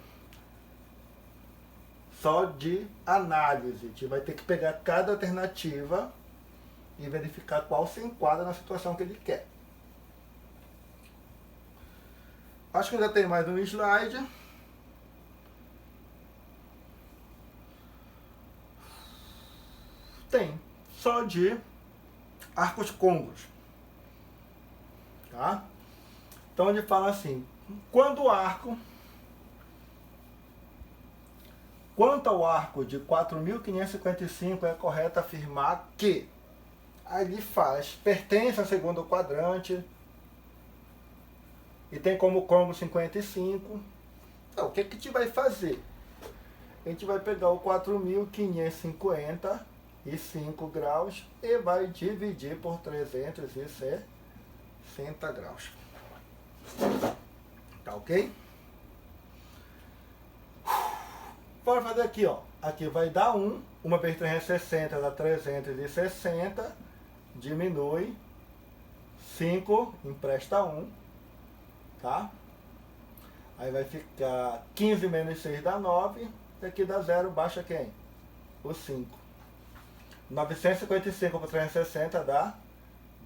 só de análise. A gente vai ter que pegar cada alternativa e verificar qual se enquadra na situação que ele quer. Acho que ainda tem mais um slide. Tem, só de arcos côngruos, tá? Então ele fala assim, Quanto ao arco de 4.555, é correto afirmar que aí ele faz, pertence ao segundo quadrante e tem como côngruo 55. Então, o que a gente vai fazer? A gente vai pegar o 4.555 graus e vai dividir por 360 graus. Tá ok? Bora fazer aqui, ó. Aqui vai dar 1. 1 vezes 360 dá 360. Diminui. 5, empresta 1. Tá? Aí vai ficar 15 menos 6 dá 9. Aqui dá 0, baixa quem? O 5. 955 por 360 dá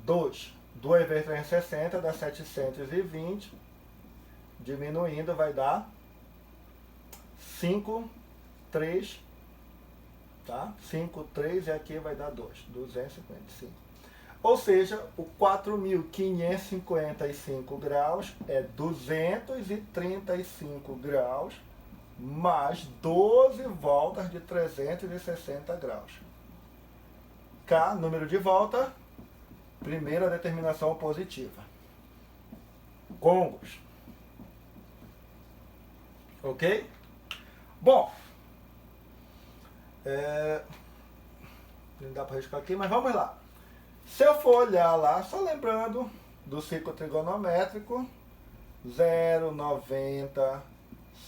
2. 2 vezes 360 dá 720. Diminuindo vai dar 5, 3. Tá? 5, 3 e aqui vai dar 2. 255. Ou seja, o 4.555 graus é 235 graus mais 12 voltas de 360 graus. K, número de volta, primeira determinação positiva. Côngruos. Ok? Bom, não dá para riscar aqui, mas vamos lá. Se eu for olhar lá, só lembrando do ciclo trigonométrico, 0, 90,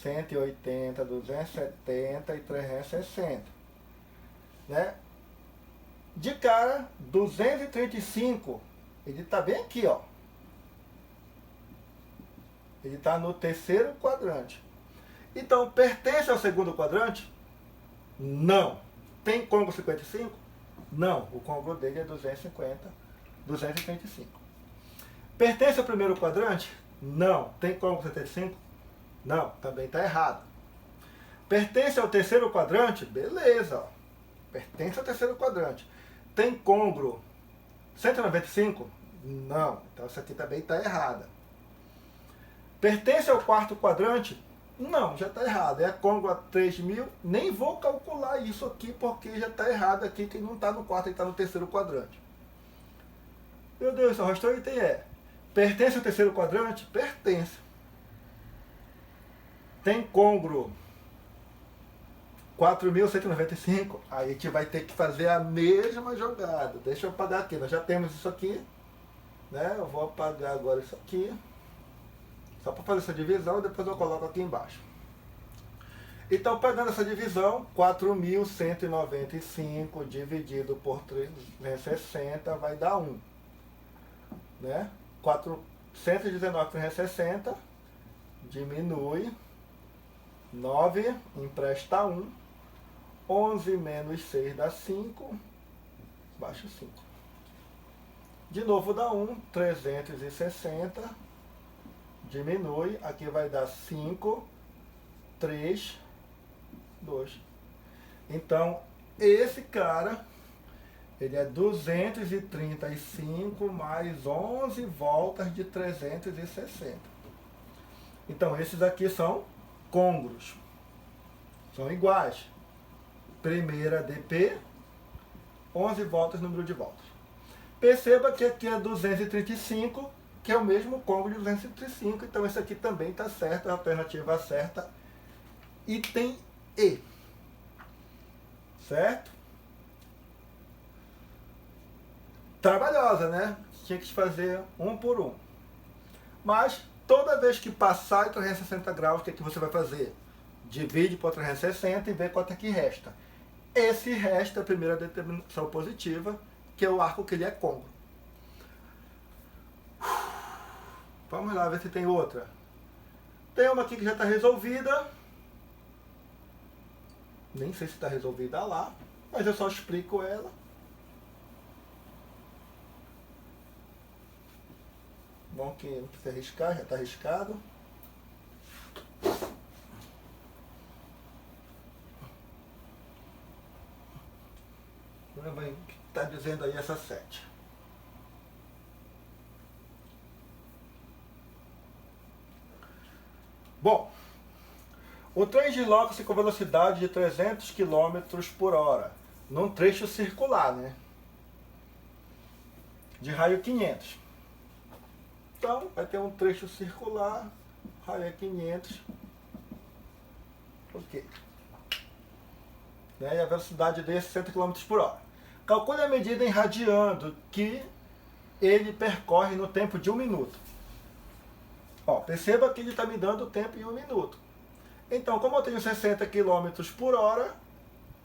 180, 270 e 360. Né? De cara, 235, ele está bem aqui, ó. Ele está no terceiro quadrante. Então, pertence ao segundo quadrante? Não. Tem côngruo 55? Não. O côngruo dele é 235. Pertence ao primeiro quadrante? Não. Tem côngruo 75? Não. Também está errado. Pertence ao terceiro quadrante? Beleza. Ó. Pertence ao terceiro quadrante. Tem côngruo 195? Não. Então, essa aqui também está errada. Pertence ao quarto quadrante? Não, já está errado. É côngruo a 3.000. Nem vou calcular isso aqui porque já está errado aqui, que não está no quarto, ele está no terceiro quadrante. Meu Deus, só restou item E. Pertence ao terceiro quadrante? Pertence. Tem côngruo 4.195. Aí a gente vai ter que fazer a mesma jogada. Deixa eu apagar aqui. Nós já temos isso aqui. Né? Eu vou apagar agora isso aqui. Só para fazer essa divisão, depois eu coloco aqui embaixo. Então, pegando essa divisão, 4.195 dividido por 360 vai dar 1. Né? 119 360 diminui. 9, empresta 1. 11 menos 6 dá 5. Baixa 5. De novo dá 1. 360. Diminui, aqui vai dar 5, 3, 2. Então, esse cara, ele é 235 mais 11 voltas de 360. Então, esses aqui são côngruos. São iguais. Primeira DP, 11 voltas, número de voltas. Perceba que aqui é 235, que é o mesmo côngruo de 235, então esse aqui também está certo, é a alternativa certa. Item E. Certo? Trabalhosa, né? Tinha que fazer um por um. Mas, toda vez que passar de 360 graus, o que, é que você vai fazer? Divide por 360 e vê quanto é que resta. Esse resta a primeira determinação positiva, que é o arco que ele é côngruo. Vamos lá ver se tem outra. Tem uma aqui que já está resolvida. Nem sei se está resolvida lá, mas eu só explico ela. Bom que não precisa arriscar, já está arriscado. O que está dizendo aí essa 7? Bom, o trem desloca-se com velocidade de 300 km por hora, num trecho circular, né? De raio 500. Então, vai ter um trecho circular, raio é 500. Ok. Né? E a velocidade dele é 60 km por hora. Calcule a medida em radiando que ele percorre no tempo de 1 minuto. Ó, perceba que ele está me dando o tempo em 1 minuto. Então, como eu tenho 60 km por hora,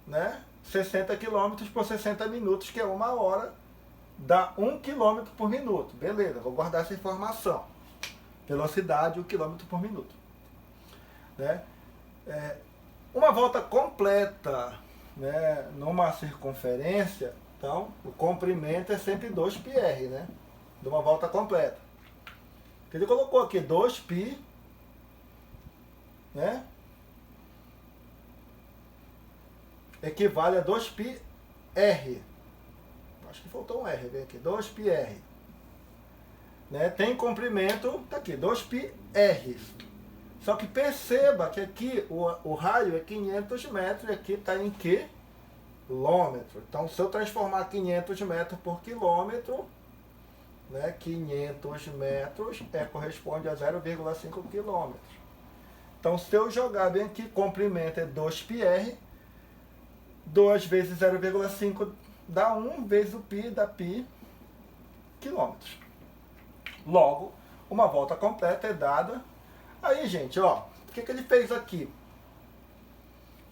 né? 60 km por 60 minutos, que é 1 hora, dá 1 km por minuto. Beleza, vou guardar essa informação. Velocidade, 1 km por minuto. Né? Uma volta completa, né, numa circunferência, então o comprimento é sempre 2πr, né? De uma volta completa. Ele colocou aqui 2π, né? Equivale a 2πr. Acho que faltou um R, vem aqui, 2πr. Né? Tem comprimento, tá aqui, 2πr. Só que perceba que aqui o raio é 500 metros e aqui está em quilômetro. Então, se eu transformar 500 metros por quilômetro, né, 500 metros corresponde a 0,5 quilômetros. Então, se eu jogar bem aqui, comprimento é 2πr, 2 vezes 0,5 dá 1, vezes o π dá π quilômetros. Logo, uma volta completa é dada. Aí, gente, ó, o que ele fez aqui?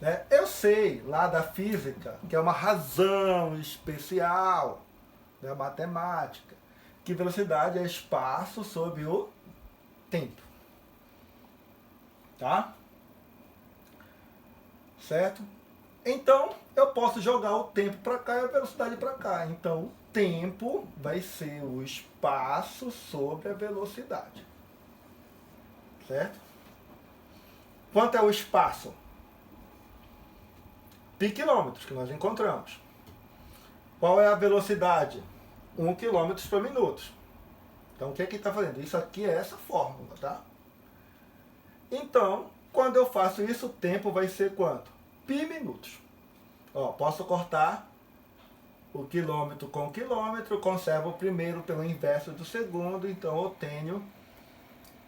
Né? Eu sei lá da física, que é uma razão especial da matemática, que velocidade é espaço sobre o tempo. Tá? Certo? Então, eu posso jogar o tempo para cá e a velocidade para cá. Então, o tempo vai ser o espaço sobre a velocidade. Certo? Quanto é o espaço? Π quilômetros que nós encontramos. Qual é a velocidade? 1 km por minuto. Então, o que é que está fazendo? Isso aqui é essa fórmula, tá? Então, quando eu faço isso, o tempo vai ser quanto? Π minutos. Ó, posso cortar o quilômetro com quilômetro, conservo o primeiro pelo inverso do segundo, então eu tenho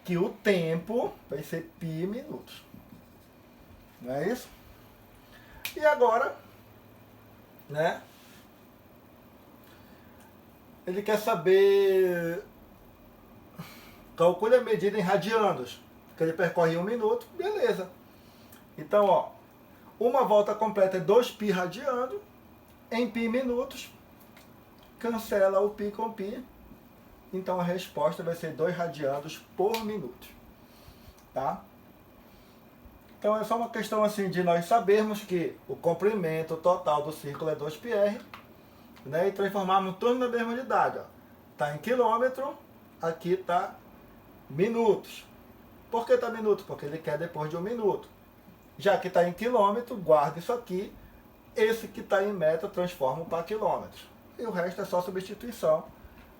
que o tempo vai ser π minutos. Não é isso? E agora, né? Ele quer saber, calcule a medida em radianos, que ele percorre em 1 minuto, beleza. Então, ó, uma volta completa é 2π radiando, em π minutos, cancela o π com π, então a resposta vai ser 2 radianos por minuto. Tá? Então é só uma questão assim de nós sabermos que o comprimento total do círculo é 2πr, né, e transformarmos tudo na mesma unidade. Está em quilômetro, aqui está minutos. Por que está minuto? Porque ele quer depois de 1 minuto. Já que está em quilômetro, guarda isso aqui. Esse que está em metro, transforma para quilômetros. E o resto é só substituição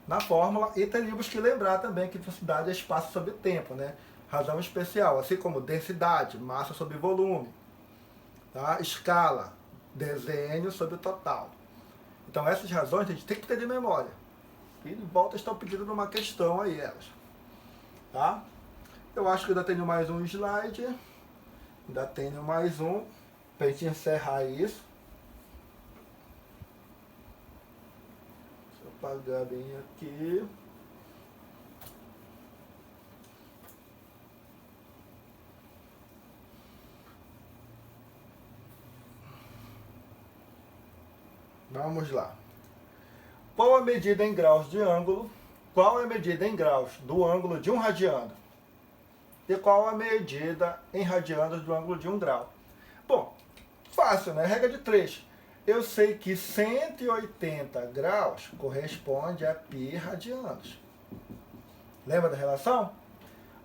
na fórmula. E teríamos que lembrar também que velocidade é espaço sobre tempo, né? Razão especial, assim como densidade, massa sobre volume. Tá? Escala, desenho sobre o total. Então essas razões a gente tem que ter de memória. E de volta estão pedindo numa questão aí elas. Tá? Eu acho que ainda tenho mais um slide. Ainda tenho mais um. Para a gente encerrar isso. Deixa eu apagar bem aqui. Vamos lá. Qual a medida em graus de ângulo? Qual é a medida em graus do ângulo de um radiano? E qual a medida em radianos do ângulo de 1 grau? Bom, fácil, né? Regra de 3. Eu sei que 180 graus corresponde a π radianos. Lembra da relação?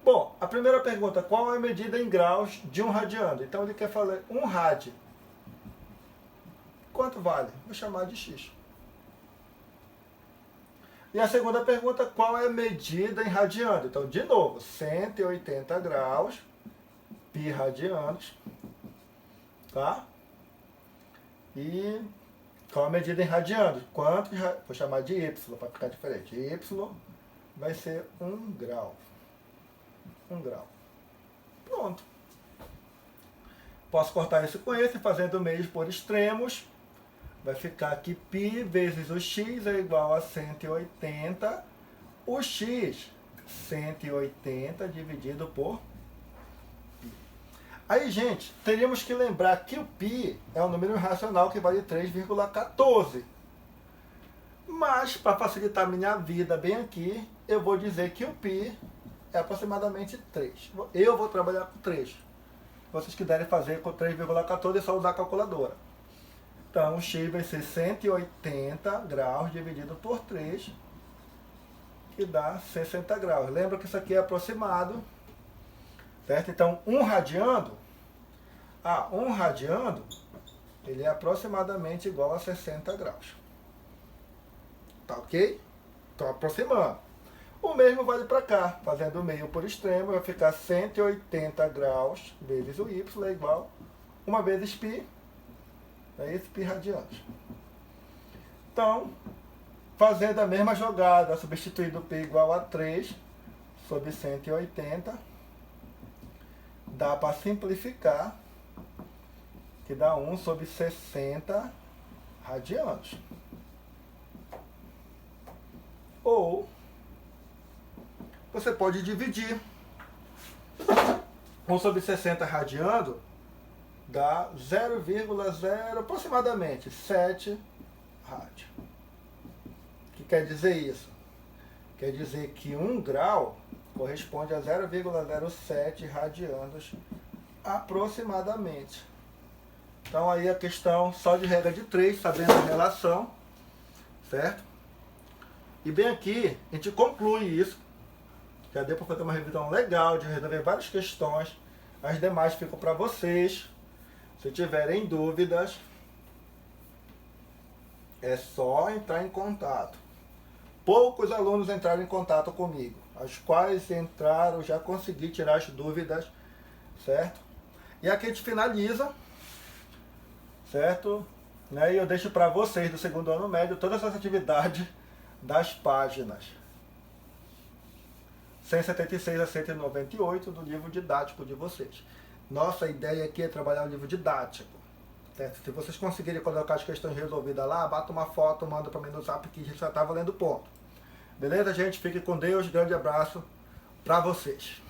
Bom, a primeira pergunta, qual é a medida em graus de um radiano? Então ele quer falar 1 rad. Quanto vale? Vou chamar de x. E a segunda pergunta, qual é a medida em radiano? Então, de novo, 180 graus π radianos, tá? E qual a medida em radianos? Quantos, vou chamar de y para ficar diferente. Y vai ser 1 grau. 1 grau. Pronto. Posso cortar isso com esse, fazendo meios por extremos. Vai ficar que π vezes o x é igual a 180. O x, 180 dividido por π. Aí, gente, teríamos que lembrar que o π é um número irracional que vale 3,14. Mas, para facilitar a minha vida bem aqui, eu vou dizer que o π é aproximadamente 3. Eu vou trabalhar com 3. Se vocês quiserem fazer com 3,14, é só usar a calculadora. Então, o x vai ser 180 graus dividido por 3, que dá 60 graus. Lembra que isso aqui é aproximado, certo? Então, 1 radiando, 1 radiando, ele é aproximadamente igual a 60 graus. Tá ok? Estou aproximando. O mesmo vale para cá, fazendo meio por extremo, vai ficar 180 graus vezes o y é igual a 1 vezes π, é esse π radianos. Então, fazendo a mesma jogada, substituindo o π igual a 3 sobre 180, dá para simplificar, que dá 1 sobre 60 radianos. Ou você pode dividir. 1 sobre 60 radiando dá 0,0 aproximadamente 7 rádio. O que quer dizer isso? Quer dizer que 1 grau corresponde a 0,07 radianos aproximadamente. Então aí a questão só de regra de 3, sabendo a relação, certo? E bem aqui a gente conclui isso. Já deu para fazer uma revisão legal, de resolver várias questões. As demais ficam para vocês. Se tiverem dúvidas, é só entrar em contato. Poucos alunos entraram em contato comigo. As quais entraram, já consegui tirar as dúvidas, certo? E aqui a gente finaliza, certo? E eu deixo para vocês do segundo ano médio todas essas atividades das páginas 176 a 198 do livro didático de vocês. Nossa ideia aqui é trabalhar o livro didático, certo? Se vocês conseguirem colocar as questões resolvidas lá, bata uma foto, manda para mim no zap que a gente já está valendo ponto. Beleza, gente? Fique com Deus, grande abraço para vocês.